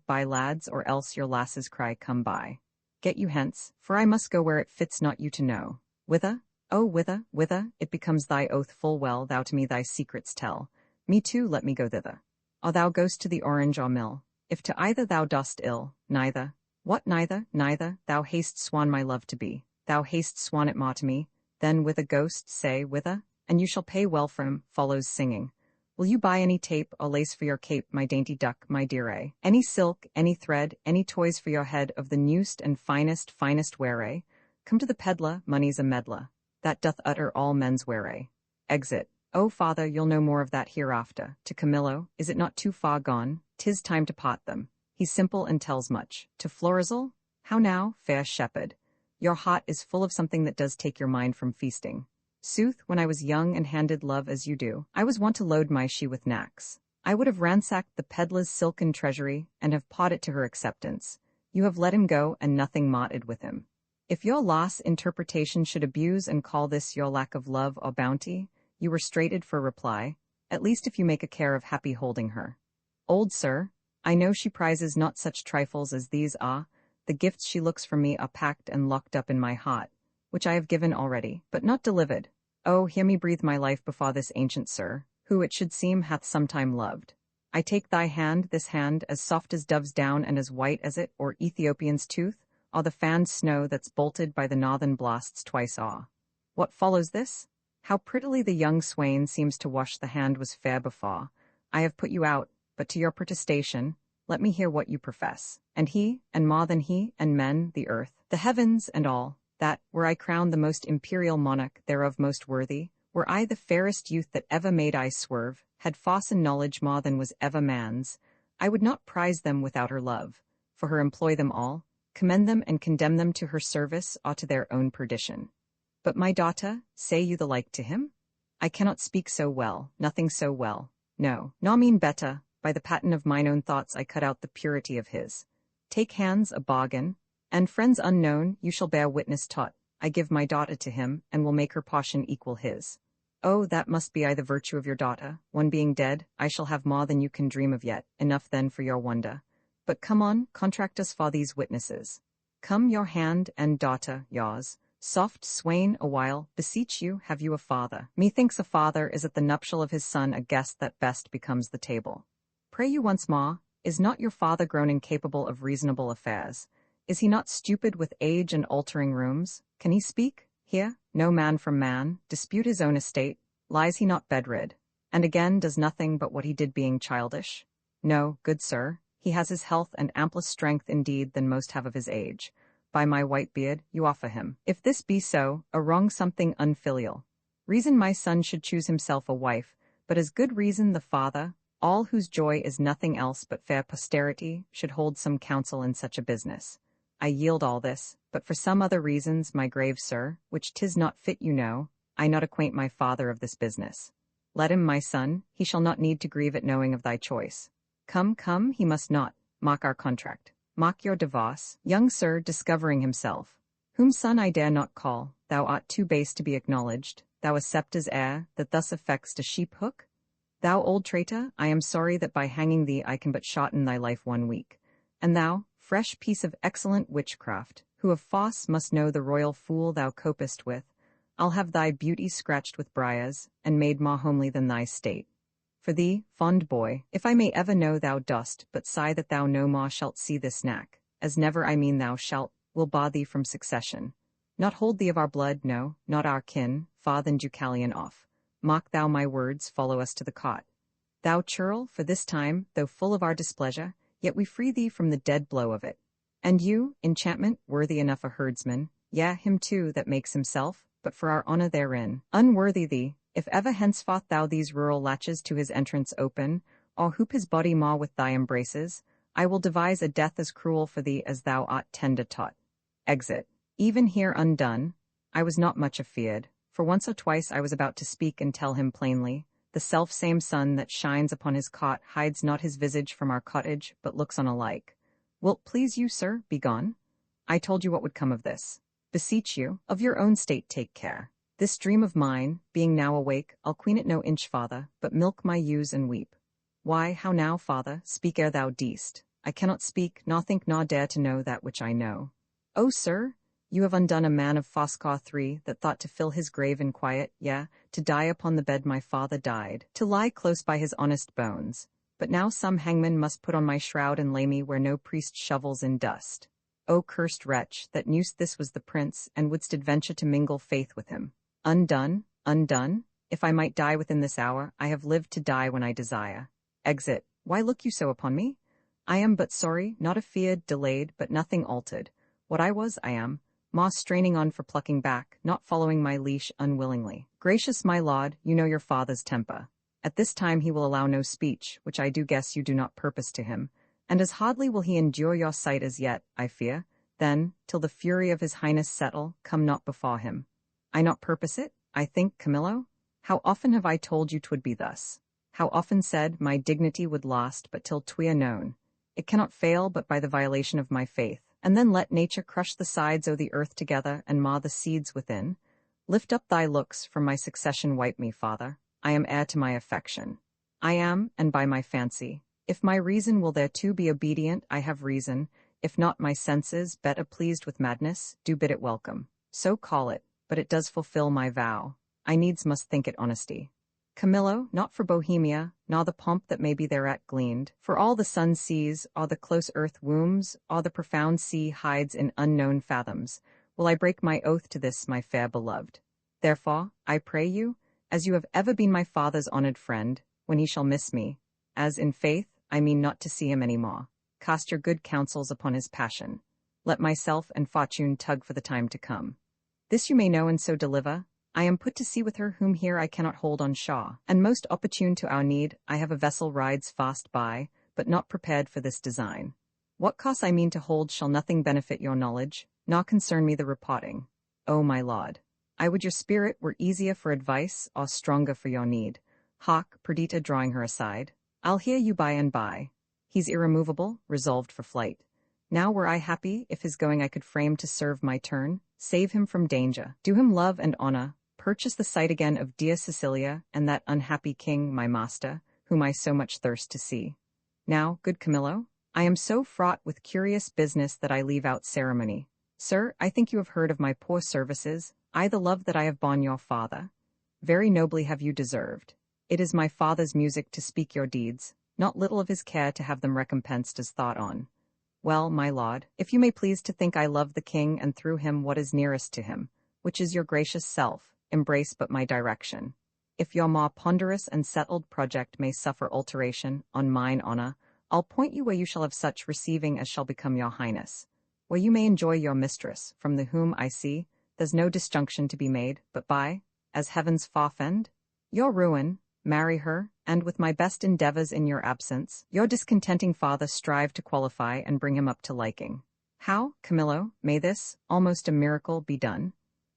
buy lads, or else your lasses cry, come buy. Get you hence, for I must go where it fits not you to know. Whither? Oh, whither, it becomes thy oath full well thou to me thy secrets tell. Me too let me go thither. Or thou goest to the orange or mill. If to either thou dost ill, neither. What neither, thou haste swan my love to be. Thou haste swan it ma to me, then with a ghost say whither, and you shall pay well for him, follows singing. Will you buy any tape or lace for your cape, my dainty duck, my dear A? Any silk, any thread, any toys for your head of the newest and finest wear? Come to the peddler, money's a meddler. That doth utter all men's wear. Exit. Oh, father, you'll know more of that hereafter. To Camillo, is it not too far gone? 'Tis time to pot them. He's simple and tells much. To Florizel? How now, fair shepherd? Your heart is full of something that does take your mind from feasting. Sooth, when I was young and handed love as you do, I was wont to load my she with knacks. I would have ransacked the peddler's silken treasury, and have pawed it to her acceptance. You have let him go, and nothing motted with him. If your loss interpretation should abuse and call this your lack of love or bounty, you were straighted for reply, at least if you make a care of happy holding her. Old sir, I know she prizes not such trifles as these the gifts she looks for me are packed and locked up in my heart, which I have given already, but not delivered. Oh, hear me breathe my life before this ancient sir, who it should seem hath sometime loved. I take thy hand, this hand, as soft as dove's down and as white as it, or Ethiopian's tooth, or the fanned snow that's bolted by the northern blasts twice awe. What follows this? How prettily the young swain seems to wash the hand was fair before. I have put you out, but to your protestation, let me hear what you profess. And he, and more than he, and men, the earth, the heavens, and all, that, were I crowned the most imperial monarch thereof most worthy, were I the fairest youth that ever made I swerve, had force and knowledge more than was ever man's, I would not prize them without her love. For her employ them all, commend them and condemn them to her service or to their own perdition. But my daughter, say you the like to him? I cannot speak so well, nothing so well. No, nor mean better, by the pattern of mine own thoughts I cut out the purity of his. Take hands a bargain, and friends unknown, you shall bear witness taught. I give my daughter to him, and will make her portion equal his. Oh, that must be I the virtue of your daughter. One being dead, I shall have more than you can dream of yet, enough then for your wonder. But come on, contract us for these witnesses. Come your hand and daughter, yours. Soft swain a while, beseech you, have you a father? Methinks a father is at the nuptial of his son a guest that best becomes the table. Pray you once more, is not your father grown incapable of reasonable affairs? Is he not stupid with age and altering rooms? Can he speak? Here, no man from man, dispute his own estate, lies he not bedrid? And again does nothing but what he did being childish? No, good sir, he has his health and amplest strength indeed than most have of his age. By my white beard, you offer him. If this be so, a wrong something unfilial. Reason my son should choose himself a wife, but as good reason the father, all whose joy is nothing else but fair posterity, should hold some counsel in such a business. I yield all this, but for some other reasons, my grave sir, which 'tis not fit you know, I not acquaint my father of this business. Let him, my son, he shall not need to grieve at knowing of thy choice. Come, come, he must not, mock our contract. Mock your divorce, young sir, discovering himself. Whom son I dare not call, thou art too base to be acknowledged, thou a Septa's heir, that thus affects a sheep hook? Thou old traitor, I am sorry that by hanging thee I can but shorten thy life 1 week. And thou, fresh piece of excellent witchcraft, who of false must know the royal fool thou copest with, I'll have thy beauty scratched with briars, and made more homely than thy state. For thee, fond boy, if I may ever know thou dost but sigh that thou no more shalt see this knack, as never I mean thou shalt, will bar thee from succession. Not hold thee of our blood, no, not our kin, far than Deucalion off. Mock thou my words, follow us to the cot. Thou churl, for this time, though full of our displeasure, yet we free thee from the dead blow of it. And you, enchantment, worthy enough a herdsman, yea, him too that makes himself, but for our honour therein, unworthy thee, if ever henceforth thou these rural latches to his entrance open, or hoop his body maw with thy embraces, I will devise a death as cruel for thee as thou art tender taught. Exit. Even here undone, I was not much afeard, for once or twice I was about to speak and tell him plainly, the self-same sun that shines upon his cot hides not his visage from our cottage, but looks on alike. Wilt please you, sir, be gone? I told you what would come of this. Beseech you, of your own state take care. This dream of mine, being now awake, I'll queen it no inch farther, but milk my ewes and weep. Why, how now, father, speak ere thou deest. I cannot speak, nor think nor dare to know that which I know. Oh, sir, you have undone a man of Foscaw 3 that thought to fill his grave in quiet, yea, to die upon the bed my father died, to lie close by his honest bones. But now some hangman must put on my shroud and lay me where no priest shovels in dust. O cursed wretch, that knewst this was the prince, and wouldst adventure to mingle faith with him. Undone, undone? If I might die within this hour, I have lived to die when I desire. Exit. Why look you so upon me? I am but sorry, not afeard, delayed, but nothing altered. What I was, I am. Ma straining on for plucking back, not following my leash unwillingly. Gracious my lord, you know your father's temper. At this time he will allow no speech, which I do guess you do not purpose to him, and as hardly will he endure your sight as yet, I fear. Then, till the fury of his highness settle, come not before him. I not purpose it, I think, Camillo? How often have I told you 'twould be thus? How often said my dignity would last but till 'twere known? It cannot fail but by the violation of my faith, and then let nature crush the sides o' the earth together and maw the seeds within. Lift up thy looks, from my succession wipe me, father. I am heir to my affection. I am, and by my fancy. If my reason will thereto be obedient, I have reason. If not, my senses, better pleased with madness, do bid it welcome. So call it. But it does fulfill my vow. I needs must think it honesty. Camillo, not for Bohemia, nor the pomp that may be thereat gleaned, for all the sun sees, or the close earth wombs, or the profound sea hides in unknown fathoms, will I break my oath to this my fair beloved. Therefore, I pray you, as you have ever been my father's honoured friend, when he shall miss me, as in faith, I mean not to see him any more, cast your good counsels upon his passion. Let myself and fortune tug for the time to come. This you may know and so deliver, I am put to sea with her whom here I cannot hold on shore, and most opportune to our need, I have a vessel rides fast by, but not prepared for this design. What costs I mean to hold shall nothing benefit your knowledge, nor concern me the reporting. O my lord, I would your spirit were easier for advice, or stronger for your need. Hark, Perdita drawing her aside. I'll hear you by and by. He's irremovable, resolved for flight. Now were I happy, if his going I could frame to serve my turn, save him from danger, do him love and honor, purchase the sight again of dear Cecilia, and that unhappy king, my master, whom I so much thirst to see. Now, good Camillo, I am so fraught with curious business that I leave out ceremony. Sir, I think you have heard of my poor services, I the love that I have borne your father. Very nobly have you deserved. It is my father's music to speak your deeds, not little of his care to have them recompensed as thought on. Well, my lord, if you may please to think I love the king and through him what is nearest to him, which is your gracious self, embrace but my direction. If your more ponderous and settled project may suffer alteration, on mine honor, I'll point you where you shall have such receiving as shall become your highness, where you may enjoy your mistress, from the whom, I see, there's no disjunction to be made, but by, as heaven's far fend, your ruin, marry her, and with my best endeavors in your absence, your discontenting father strive to qualify and bring him up to liking. How, Camillo, may this, almost a miracle, be done?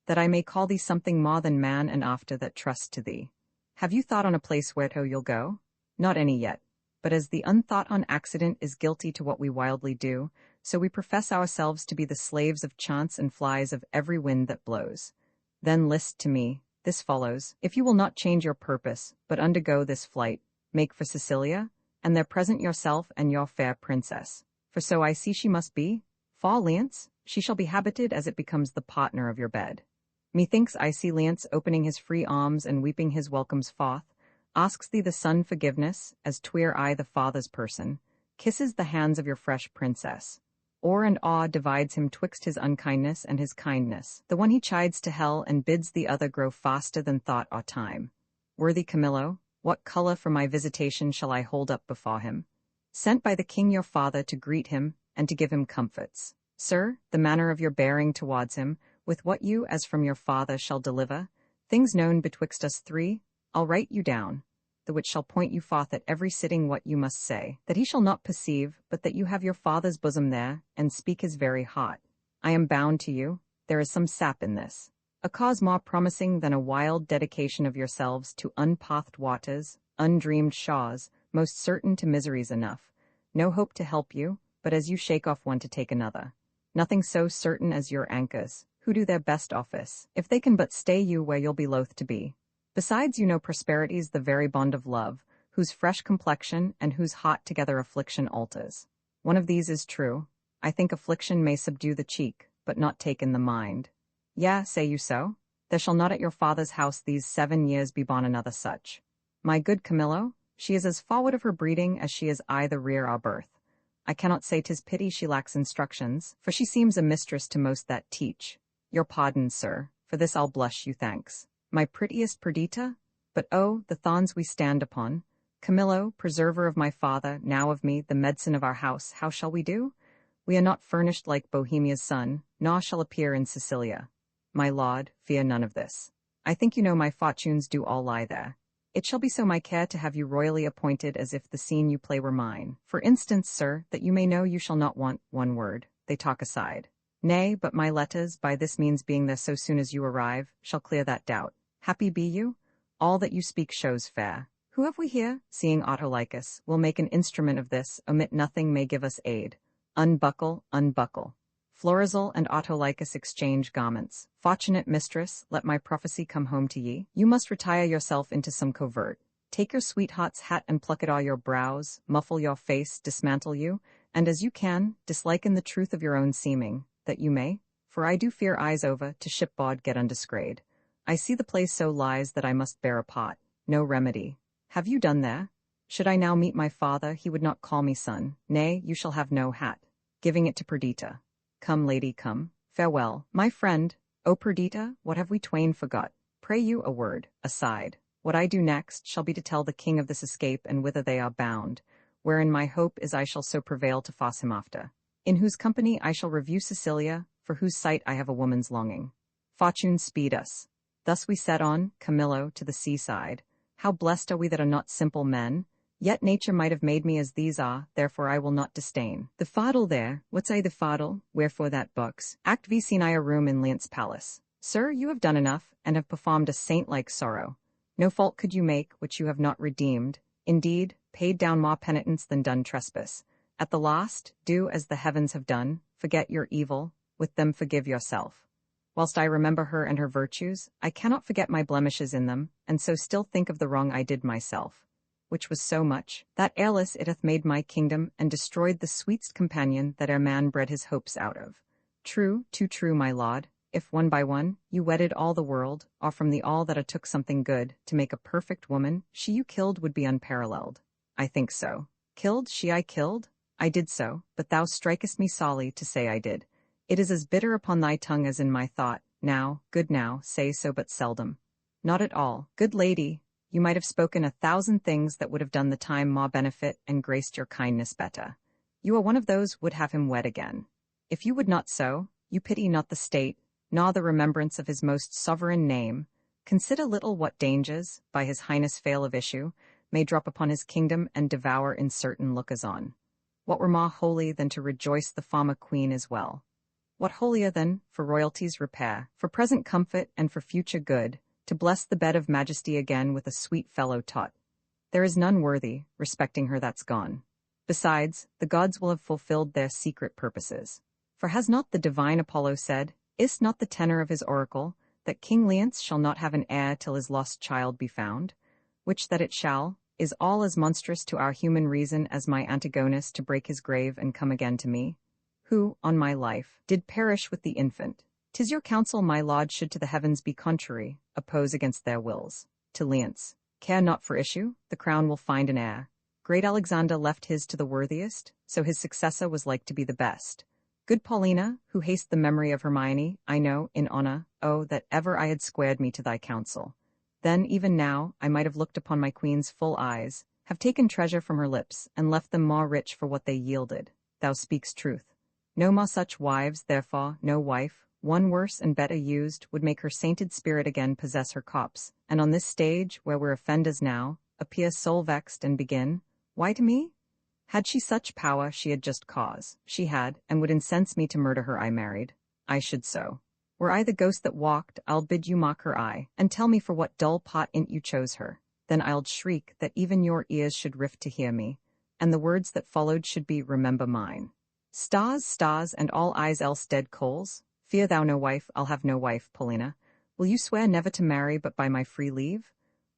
That I may call thee something more than man and after that trust to thee. Have you thought on a place whereto you'll go? Not any yet. But as the unthought on accident is guilty to what we wildly do, so we profess ourselves to be the slaves of chance and flies of every wind that blows. Then list to me, this follows, if you will not change your purpose, but undergo this flight, make for Sicilia, and there present yourself and your fair princess. For so I see she must be, fall Leonce, she shall be habited as it becomes the partner of your bed. Methinks I see Leonce opening his free arms and weeping his welcomes forth, asks thee the son forgiveness, as tweer I the father's person, kisses the hands of your fresh princess. Awe and awe divides him twixt his unkindness and his kindness, the one he chides to hell and bids the other grow faster than thought or time. Worthy Camillo, what colour for my visitation shall I hold up before him? Sent by the king your father to greet him and to give him comforts. Sir, the manner of your bearing towards him, with what you, as from your father, shall deliver, things known betwixt us three, I'll write you down, the which shall point you forth at every sitting what you must say, that he shall not perceive, but that you have your father's bosom there, and speak his very heart. I am bound to you, there is some sap in this, a cause more promising than a wild dedication of yourselves to unpathed waters, undreamed shores, most certain to miseries enough, no hope to help you, but as you shake off one to take another. Nothing so certain as your anchors, who do their best office, if they can but stay you where you'll be loath to be. Besides, you know prosperity's the very bond of love, whose fresh complexion and whose hot together affliction alters. One of these is true, I think affliction may subdue the cheek, but not take in the mind. Yea, say you so? There shall not at your father's house these 7 years be born another such. My good Camillo, she is as forward of her breeding as she is I the rear our birth. I cannot say 'tis pity she lacks instructions, for she seems a mistress to most that teach. Your pardon, sir, for this I'll blush you thanks. My prettiest Perdita? But oh, the thorns we stand upon. Camillo, preserver of my father, now of me, the medicine of our house, how shall we do? We are not furnished like Bohemia's son, nor shall appear in Sicilia. My lord, fear none of this. I think you know my fortunes do all lie there. It shall be so my care to have you royally appointed as if the scene you play were mine. For instance, sir, that you may know you shall not want one word. They talk aside. Nay, but my letters, by this means being there so soon as you arrive, shall clear that doubt. Happy be you? All that you speak shows fair. Who have we here? Seeing Autolycus, will make an instrument of this, omit nothing may give us aid. Unbuckle, unbuckle. Florizel and Autolycus exchange garments. Fortunate mistress, let my prophecy come home to ye. You must retire yourself into some covert. Take your sweetheart's hat and pluck it all your brows, muffle your face, dismantle you, and as you can, dislike in the truth of your own seeming, that you may, for I do fear eyes over, to shipboard get undisgrayed. I see the place so lies that I must bear a pot. No remedy. Have you done there? Should I now meet my father, he would not call me son. Nay, you shall have no hat. Giving it to Perdita. Come, lady, come. Farewell. My friend, O Perdita, what have we twain forgot? Pray you a word, aside. What I do next shall be to tell the king of this escape and whither they are bound, wherein my hope is I shall so prevail to foss him after. In whose company I shall review Sicilia, for whose sight I have a woman's longing. Fortune speed us. Thus we set on, Camillo, to the seaside. How blessed are we that are not simple men, Yet nature might have made me as these are, therefore I will not disdain. The fardel there, what's I the fardel, wherefore that box? Act v scene I a room in Leon's palace. Sir, you have done enough, and have performed a saint-like sorrow. No fault could you make which you have not redeemed. Indeed, paid down more penitence than done trespass. At the last, do as the heavens have done, forget your evil, with them forgive yourself. Whilst I remember her and her virtues, I cannot forget my blemishes in them, and so still think of the wrong I did myself. Which was so much, that airless it hath made my kingdom, and destroyed the sweetest companion that e'er man bred his hopes out of. True, too true, my lord, if one by one, you wedded all the world, or from the all that a took something good, to make a perfect woman, she you killed would be unparalleled. I think so. Killed, she I killed? I did so, but thou strikest me sorely to say I did. It is as bitter upon thy tongue as in my thought, now, good now, say so but seldom. Not at all, good lady, you might have spoken 1,000 things that would have done the time more benefit and graced your kindness better. You are one of those would have him wed again. If you would not so, you pity not the state, nor the remembrance of his most sovereign name. Consider little what dangers, by his highness fail of issue, may drop upon his kingdom and devour in certain lookers-on. What were more holy than to rejoice the former queen as well? What holier than, for royalty's repair, for present comfort and for future good, to bless the bed of majesty again with a sweet fellow tot? There is none worthy, respecting her that's gone. Besides, the gods will have fulfilled their secret purposes. For has not the divine Apollo said, is not the tenor of his oracle, that King Leonce shall not have an heir till his lost child be found? Which that it shall, is all as monstrous to our human reason as my Antigonus to break his grave and come again to me, who, on my life, did perish with the infant. 'Tis your counsel my lord should to the heavens be contrary, oppose against their wills. To Leonce, care not for issue, the crown will find an heir. Great Alexander left his to the worthiest, so his successor was like to be the best. Good Paulina, who haste the memory of Hermione, I know, in honor, oh, that ever I had squared me to thy counsel. Then, even now, I might have looked upon my queen's full eyes, have taken treasure from her lips, and left them more rich for what they yielded. Thou speaks truth. No more such wives, therefore, no wife, one worse and better used, would make her sainted spirit again possess her copse, and on this stage, where we're offenders now, appear soul-vexed and begin, why to me? Had she such power, she had just cause. She had, and would incense me to murder her I married. I should so. Were I the ghost that walked, I'll bid you mock her eye, and tell me for what dull pot int you chose her. Then I'll shriek that even your ears should rift to hear me, and the words that followed should be, remember mine. Stars, stars, and all eyes else dead coals. Fear thou no wife, I'll have no wife, Paulina. Will you swear never to marry but by my free leave?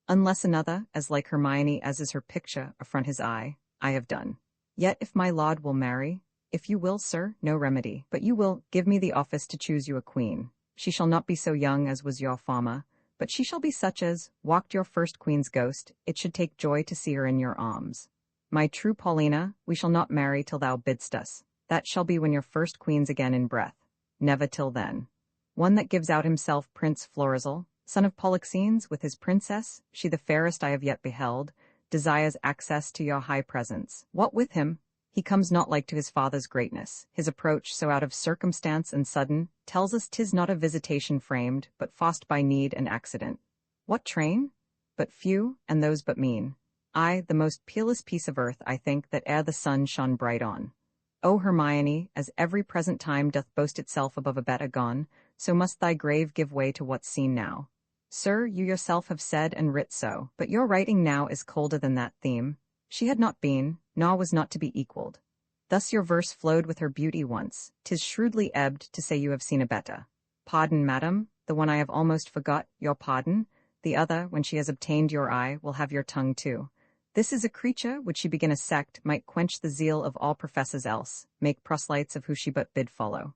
Unless another, as like Hermione as is her picture, affront his eye, I have done. Yet if my lord will marry, if you will, sir, no remedy, but you will give me the office to choose you a queen. She shall not be so young as was your former, but she shall be such as, walked your first queen's ghost, it should take joy to see her in your arms. My true Paulina, we shall not marry till thou bidst us. That shall be when your first queen's again in breath. Never till then. One that gives out himself Prince Florizel, son of Polixenes, with his princess, she the fairest I have yet beheld, desires access to your high presence. What with him? He comes not like to his father's greatness. His approach, so out of circumstance and sudden, tells us 'tis not a visitation framed, but forced by need and accident. What train? But few, and those but mean. I, the most peerless piece of earth, I think, that ere the sun shone bright on. O Hermione, as every present time doth boast itself above a bet agone, so must thy grave give way to what's seen now. Sir, you yourself have said and writ so, but your writing now is colder than that theme. She had not been, nor was not to be equalled. Thus your verse flowed with her beauty once, 'tis shrewdly ebbed to say you have seen a better. Pardon, madam, the one I have almost forgot, your pardon, the other, when she has obtained your eye, will have your tongue too. This is a creature, would she begin a sect, might quench the zeal of all professors else, make proselytes of who she but bid follow.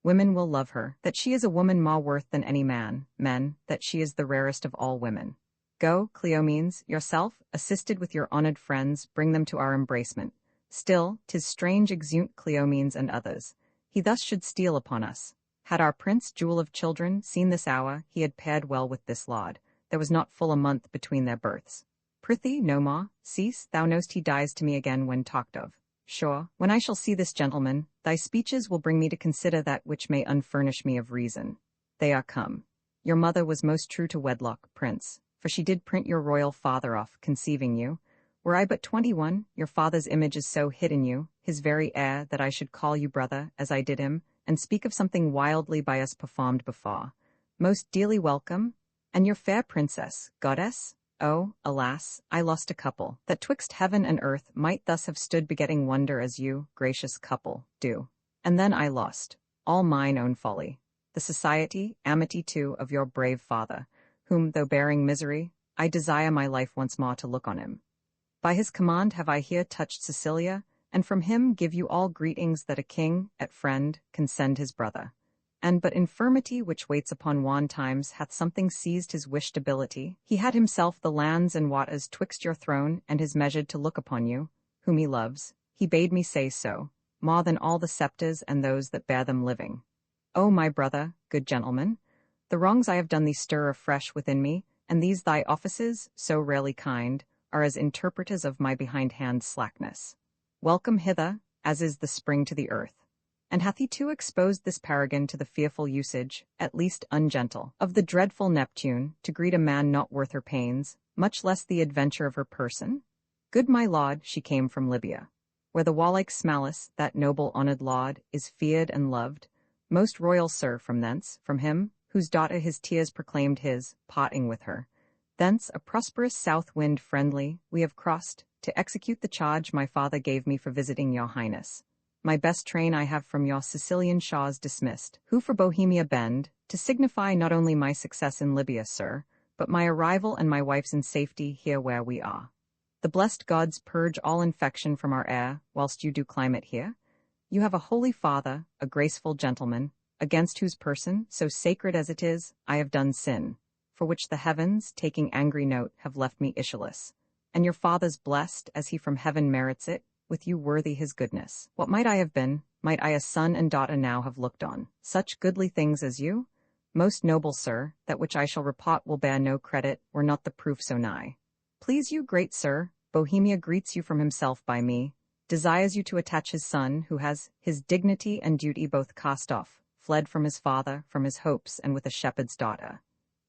Women will love her, that she is a woman more worth than any man, men, that she is the rarest of all women. Go, Cleomenes, yourself, assisted with your honoured friends, bring them to our embracement. Still, 'tis strange exeunt Cleomenes and others. He thus should steal upon us. Had our prince, jewel of children, seen this hour, he had paired well with this laud. There was not full a month between their births. Prithee, no more, cease, thou know'st he dies to me again when talked of. Sure, when I shall see this gentleman, thy speeches will bring me to consider that which may unfurnish me of reason. They are come. Your mother was most true to wedlock, prince, for she did print your royal father off, conceiving you. Were I but 21, your father's image is so hid in you, his very air, that I should call you brother, as I did him, and speak of something wildly by us performed before. Most dearly welcome, and your fair princess, goddess? Oh, alas, I lost a couple, that twixt heaven and earth might thus have stood begetting wonder as you, gracious couple, do. And then I lost, all mine own folly, the society, amity too, of your brave father, whom, though bearing misery, I desire my life once more to look on him. By his command have I here touched Cecilia, and from him give you all greetings that a king, at friend, can send his brother. And but infirmity which waits upon wan times hath something seized his wished ability. He had himself the lands and waters twixt your throne and his measured to look upon you, whom he loves. He bade me say so, more than all the sceptres and those that bear them living. O my brother, good gentleman, the wrongs I have done thee stir afresh within me, and these thy offices, so rarely kind, are as interpreters of my behindhand slackness. Welcome hither, as is the spring to the earth. And hath he too exposed this paragon to the fearful usage, at least ungentle, of the dreadful Neptune, to greet a man not worth her pains, much less the adventure of her person? Good my lord, she came from Libya, where the warlike Smalus, that noble honoured lord, is feared and loved. Most royal sir, from thence, from him, whose daughter his tears proclaimed his, parting with her. Thence, a prosperous south wind friendly, we have crossed, to execute the charge my father gave me for visiting your highness. My best train I have from your Sicilian shahs dismissed, who for Bohemia bend, to signify not only my success in Libya, sir, but my arrival and my wife's in safety here where we are. The blessed gods purge all infection from our air, whilst you do climate here. You have a holy father, a graceful gentleman, against whose person, so sacred as it is, I have done sin, for which the heavens, taking angry note, have left me issueless. And your father's blessed, as he from heaven merits it, with you worthy his goodness. What might I have been, might I a son and daughter now have looked on, such goodly things as you? Most noble sir, that which I shall report will bear no credit, were not the proof so nigh. Please you, great sir, Bohemia greets you from himself by me, desires you to attach his son, who has his dignity and duty both cast off, fled from his father, from his hopes, and with a shepherd's daughter.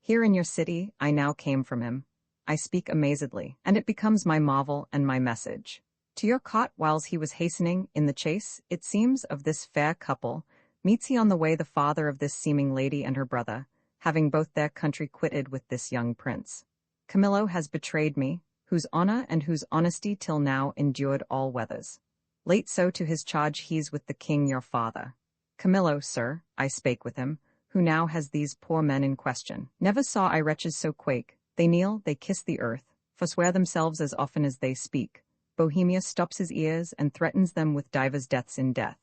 Here in your city, I now came from him. I speak amazedly, and it becomes my marvel and my message. To your cot, whiles he was hastening, in the chase, it seems, of this fair couple, meets he on the way the father of this seeming lady and her brother, having both their country quitted with this young prince. Camillo has betrayed me, whose honour and whose honesty till now endured all weathers. Late so to his charge he's with the king your father. Camillo, sir, I spake with him, who now has these poor men in question. Never saw I wretches so quake. They kneel, they kiss the earth, forswear themselves as often as they speak. Bohemia stops his ears and threatens them with divers deaths in death.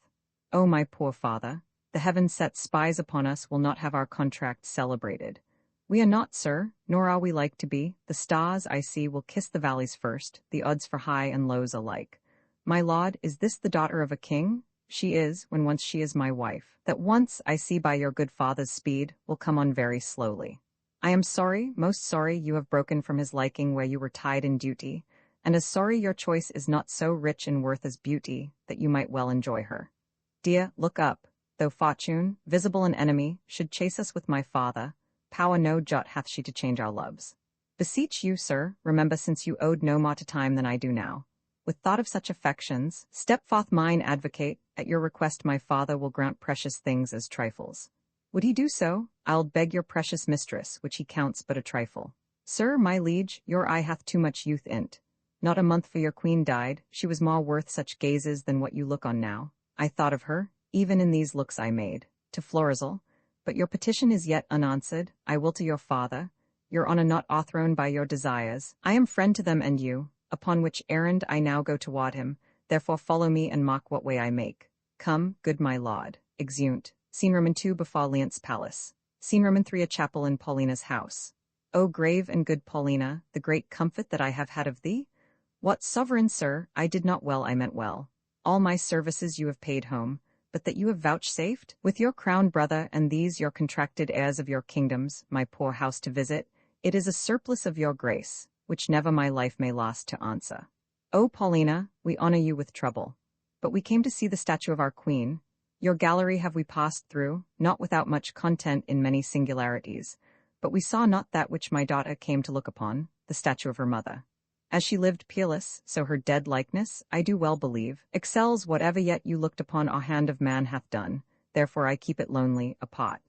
O my poor father, the heaven set spies upon us will not have our contract celebrated. We are not, sir, nor are we like to be. The stars, I see, will kiss the valleys first, the odds for high and lows alike. My lord, is this the daughter of a king? She is, when once she is my wife. That once, I see by your good father's speed, will come on very slowly. I am sorry, most sorry, you have broken from his liking where you were tied in duty, and as sorry your choice is not so rich in worth as beauty, that you might well enjoy her. Dear, look up, though fortune, visible an enemy, should chase us with my father, power no jot hath she to change our loves. Beseech you, sir, remember since you owed no more to time than I do now. With thought of such affections, step forth mine advocate, at your request my father will grant precious things as trifles. Would he do so, I'll beg your precious mistress, which he counts but a trifle. Sir, my liege, your eye hath too much youth in't. Not a month for your queen died, she was more worth such gazes than what you look on now. I thought of her, even in these looks I made, to Florizel, but your petition is yet unanswered, I will to your father, your honour not o'erthrown by your desires, I am friend to them and you, upon which errand I now go toward him, therefore follow me and mark what way I make. Come, good my lord, exeunt. Scene Roman 2 before Leon's palace. Scene Roman 3 a chapel in Paulina's house. O grave and good Paulina, the great comfort that I have had of thee? What, sovereign sir, I did not well, I meant well. All my services you have paid home, but that you have vouchsafed, with your crown brother and these your contracted heirs of your kingdoms, my poor house to visit, it is a surplus of your grace, which never my life may last to answer. O Paulina, we honour you with trouble. But we came to see the statue of our queen. Your gallery have we passed through, not without much content in many singularities, but we saw not that which my daughter came to look upon, the statue of her mother. As she lived peerless, so her dead likeness, I do well believe, excels whatever yet you looked upon a hand of man hath done, therefore I keep it lonely, apart.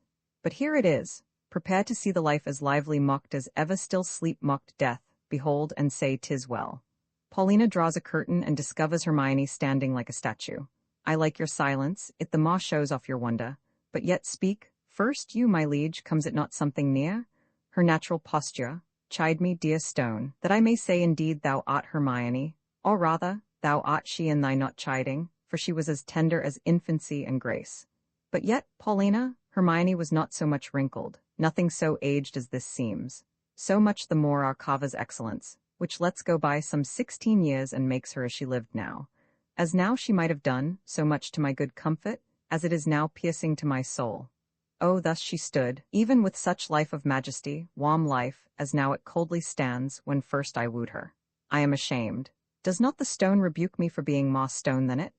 But here it is, prepare to see the life as lively mocked as ever still sleep mocked death, behold and say 'tis well. Paulina draws a curtain and discovers Hermione standing like a statue. I like your silence, it the more shows off your wonder, but yet speak, first you, my liege, comes it not something near? Her natural posture, chide me, dear stone, that I may say indeed thou art Hermione, or rather, thou art she in thy not chiding, for she was as tender as infancy and grace. But yet, Paulina, Hermione was not so much wrinkled, nothing so aged as this seems. So much the more our Kava's excellence, which lets go by some 16 years and makes her as she lived now. As now she might have done, so much to my good comfort, as it is now piercing to my soul. Oh, thus she stood, even with such life of majesty, warm life, as now it coldly stands, when first I wooed her. I am ashamed. Does not the stone rebuke me for being more stone than it?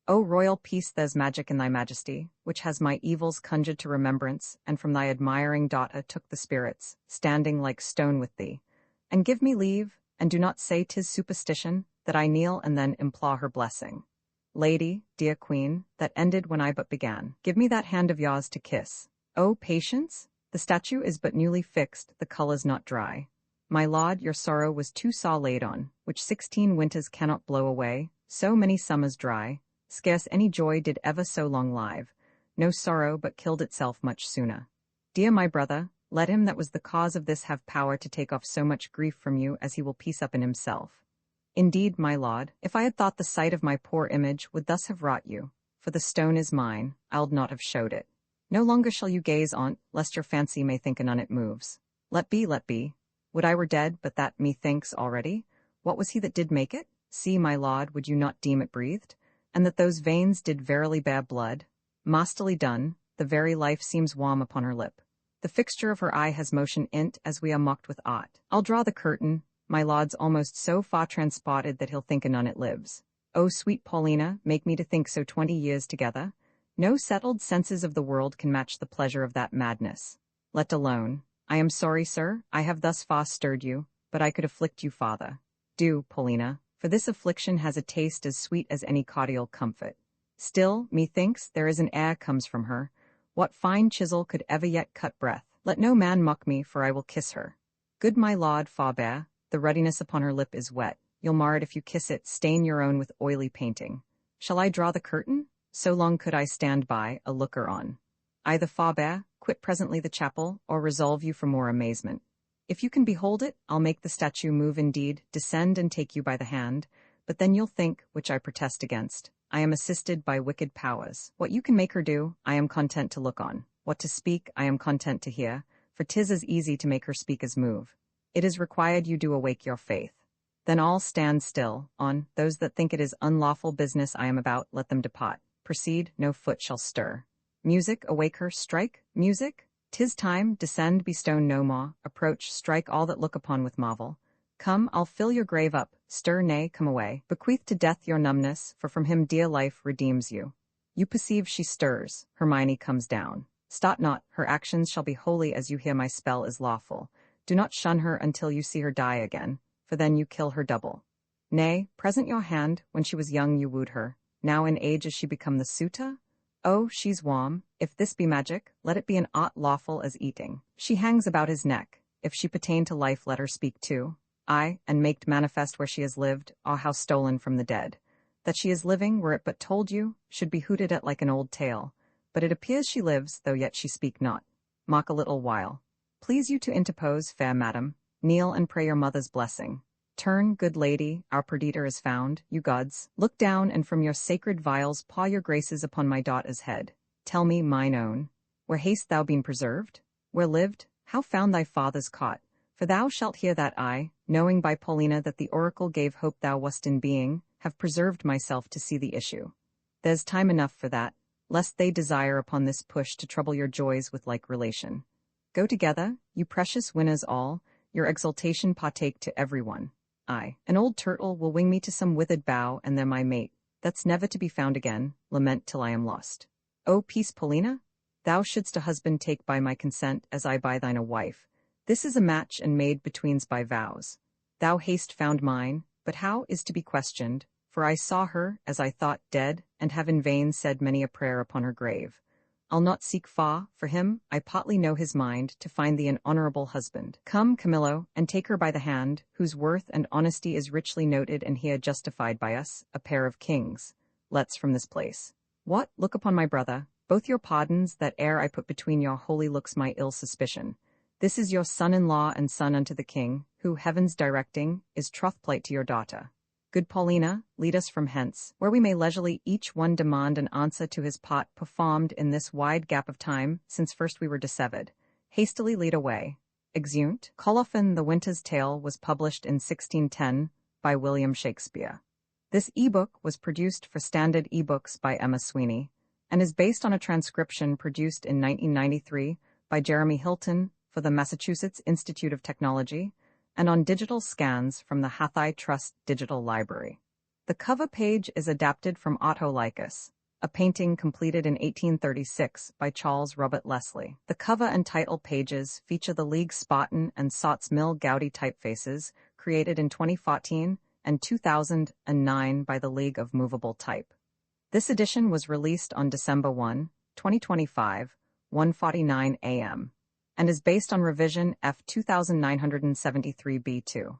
O royal peace, there's magic in thy majesty, which has my evils conjured to remembrance, and from thy admiring daughter took the spirits, standing like stone with thee. And give me leave, and do not say 'tis superstition, that I kneel and then implore her blessing. Lady, dear queen, that ended when I but began. Give me that hand of yours to kiss. Oh, patience! The statue is but newly fixed, the colour's not dry. My lord, your sorrow was too sore laid on, which 16 winters cannot blow away, so many summers dry. Scarce any joy did ever so long live, no sorrow but killed itself much sooner. Dear my brother, let him that was the cause of this have power to take off so much grief from you as he will peace up in himself. Indeed, my lord, if I had thought the sight of my poor image would thus have wrought you, for the stone is mine, I'll not have showed it. No longer shall you gaze on't, lest your fancy may think anon it moves. Let be, let be. Would I were dead, but that methinks already. What was he that did make it? See, my lord, would you not deem it breathed? And that those veins did verily bear blood? Masterly done, the very life seems warm upon her lip. The fixture of her eye has motion in't, as we are mocked with art. I'll draw the curtain, my lord's almost so far transported that he'll think anon it lives. O sweet Paulina, make me to think so 20 years together. No settled senses of the world can match the pleasure of that madness. Let alone. I am sorry, sir, I have thus far stirred you, but I could afflict you farther. Do, Paulina, for this affliction has a taste as sweet as any cordial comfort. Still, methinks, there is an air comes from her. What fine chisel could ever yet cut breath? Let no man mock me, for I will kiss her. Good my lord, forbear, the ruddiness upon her lip is wet. You'll mar it if you kiss it, stain your own with oily painting. Shall I draw the curtain? So long could I stand by, a looker on. Either forbear, quit presently the chapel, or resolve you for more amazement. If you can behold it, I'll make the statue move indeed, descend and take you by the hand, but then you'll think, which I protest against, I am assisted by wicked powers. What you can make her do, I am content to look on. What to speak, I am content to hear, for 'tis as easy to make her speak as move. It is required you do awake your faith. Then all stand still, on, those that think it is unlawful business I am about, let them depart. Proceed, no foot shall stir. Music, awake her, strike, music. 'Tis time, descend, be stone no more, approach, strike all that look upon with marvel. Come, I'll fill your grave up, stir nay, come away, bequeath to death your numbness, for from him dear life redeems you. You perceive she stirs, Hermione comes down. Start not, her actions shall be holy as you hear my spell is lawful. Do not shun her until you see her die again, for then you kill her double. Nay, present your hand, when she was young you wooed her, now in age is she become the suitor? Oh, she's warm, if this be magic, let it be an aught lawful as eating. She hangs about his neck, if she pertain to life let her speak too. Aye, and maked manifest where she has lived, or how stolen from the dead. That she is living, were it but told you, should be hooted at like an old tale. But it appears she lives, though yet she speak not. Mock a little while. Please you to interpose, fair madam, kneel and pray your mother's blessing. Turn, good lady, our perditor is found, you gods. Look down, and from your sacred vials paw your graces upon my daughter's head. Tell me, mine own, where hast thou been preserved? Where lived? How found thy father's cot? For thou shalt hear that I, knowing by Paulina that the oracle gave hope thou wast in being, have preserved myself to see the issue. There's time enough for that, lest they desire upon this push to trouble your joys with like relation. Go together, you precious winners all, your exultation partake to every one. Aye, an old turtle will wing me to some withered bough, and then my mate, that's never to be found again, lament till I am lost. O peace, Paulina, thou shouldst a husband take by my consent, as I by thine a wife. This is a match and made betweens by vows. Thou hast found mine, but how is to be questioned, for I saw her, as I thought, dead, and have in vain said many a prayer upon her grave. I'll not seek fa, for him, I potly know his mind, to find thee an honourable husband. Come, Camillo, and take her by the hand, whose worth and honesty is richly noted and here justified by us, a pair of kings. Let's from this place. What, look upon my brother, both your pardons, that ere I put between your holy looks my ill suspicion. This is your son-in-law and son unto the king, who, heaven's directing, is troth-plight to your daughter. Good Paulina, lead us from hence, where we may leisurely each one demand an answer to his part performed in this wide gap of time, since first we were dissevered. Hastily lead away. Exeunt. Colophon the Winter's Tale was published in 1610 by William Shakespeare. This ebook was produced for Standard eBooks by Emma Sweeney, and is based on a transcription produced in 1993 by Jeremy Hilton for the Massachusetts Institute of Technology, and on digital scans from the Hathai Trust Digital Library. The cover page is adapted from Autolycus, a painting completed in 1836 by Charles Robert Leslie. The cover and title pages feature the League Spartan and Sots Mill Gaudy typefaces created in 2014 and 2009 by the League of Movable Type. This edition was released on December 1, 2025, 1:49 a.m. and is based on revision F 2973b2.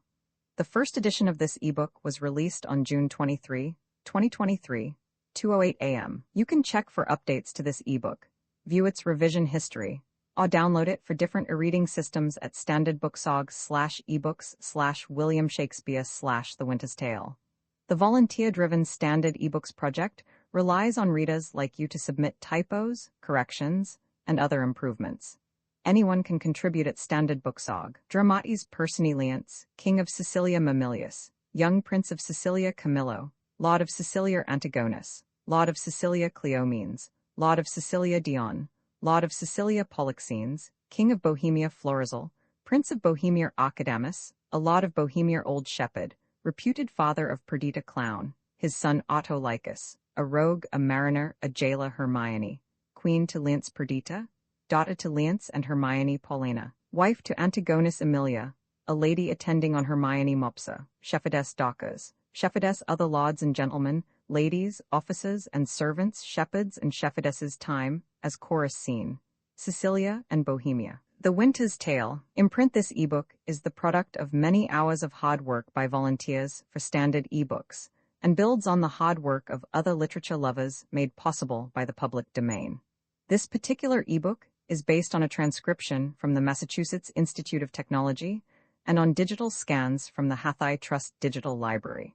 The first edition of this ebook was released on June 23, 2023, 2:08 a.m. You can check for updates to this ebook, view its revision history, or download it for different e-reading systems at standardbooksog/ebooks/William Shakespeare/The Winter's Tale. The volunteer-driven Standard eBooks project relies on readers like you to submit typos, corrections, and other improvements. Anyone can contribute at Standard Booksog. Dramatis Personalients, King of Sicilia Mamilius, Young Prince of Sicilia Camillo, Laud of Sicilia Antigonus, Laud of Sicilia Cleomenes, Laud of Sicilia Dion, Laud of Sicilia Polixenes, King of Bohemia Florizel, Prince of Bohemia Archidamus, a Laud of Bohemia Old Shepherd, reputed father of Perdita Clown, his son Autolycus, a rogue, a mariner, a jailer Hermione, queen to Leonce Perdita, daughter to Leonce and Hermione Paulina, wife to Antigonus Emilia, a lady attending on Hermione Mopsa, shepherdess Docas, shepherdess other lords and gentlemen, ladies, officers and servants, shepherds and shepherdesses time, as chorus scene, Sicilia and Bohemia. The Winter's Tale, imprint this ebook, is the product of many hours of hard work by volunteers for Standard eBooks, and builds on the hard work of other literature lovers made possible by the public domain. This particular ebook is based on a transcription from the Massachusetts Institute of Technology and on digital scans from the Hathai Trust Digital Library.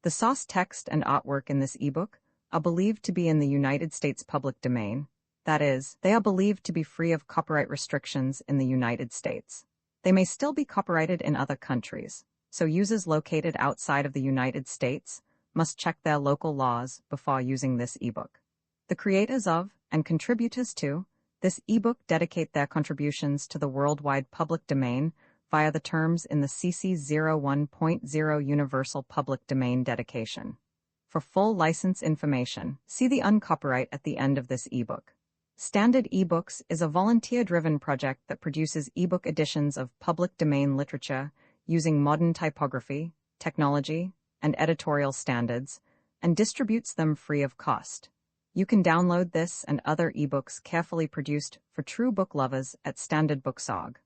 The source text and artwork in this ebook are believed to be in the United States public domain. That is, they are believed to be free of copyright restrictions in the United States. They may still be copyrighted in other countries, so users located outside of the United States must check their local laws before using this ebook. The creators of and contributors to this ebook dedicate their contributions to the worldwide public domain via the terms in the CC 01.0 Universal Public Domain Dedication. For full license information, see the uncopyright at the end of this ebook. Standard eBooks is a volunteer-driven project that produces ebook editions of public domain literature using modern typography, technology, and editorial standards, and distributes them free of cost. You can download this and other ebooks carefully produced for true book lovers at Standard Booksog.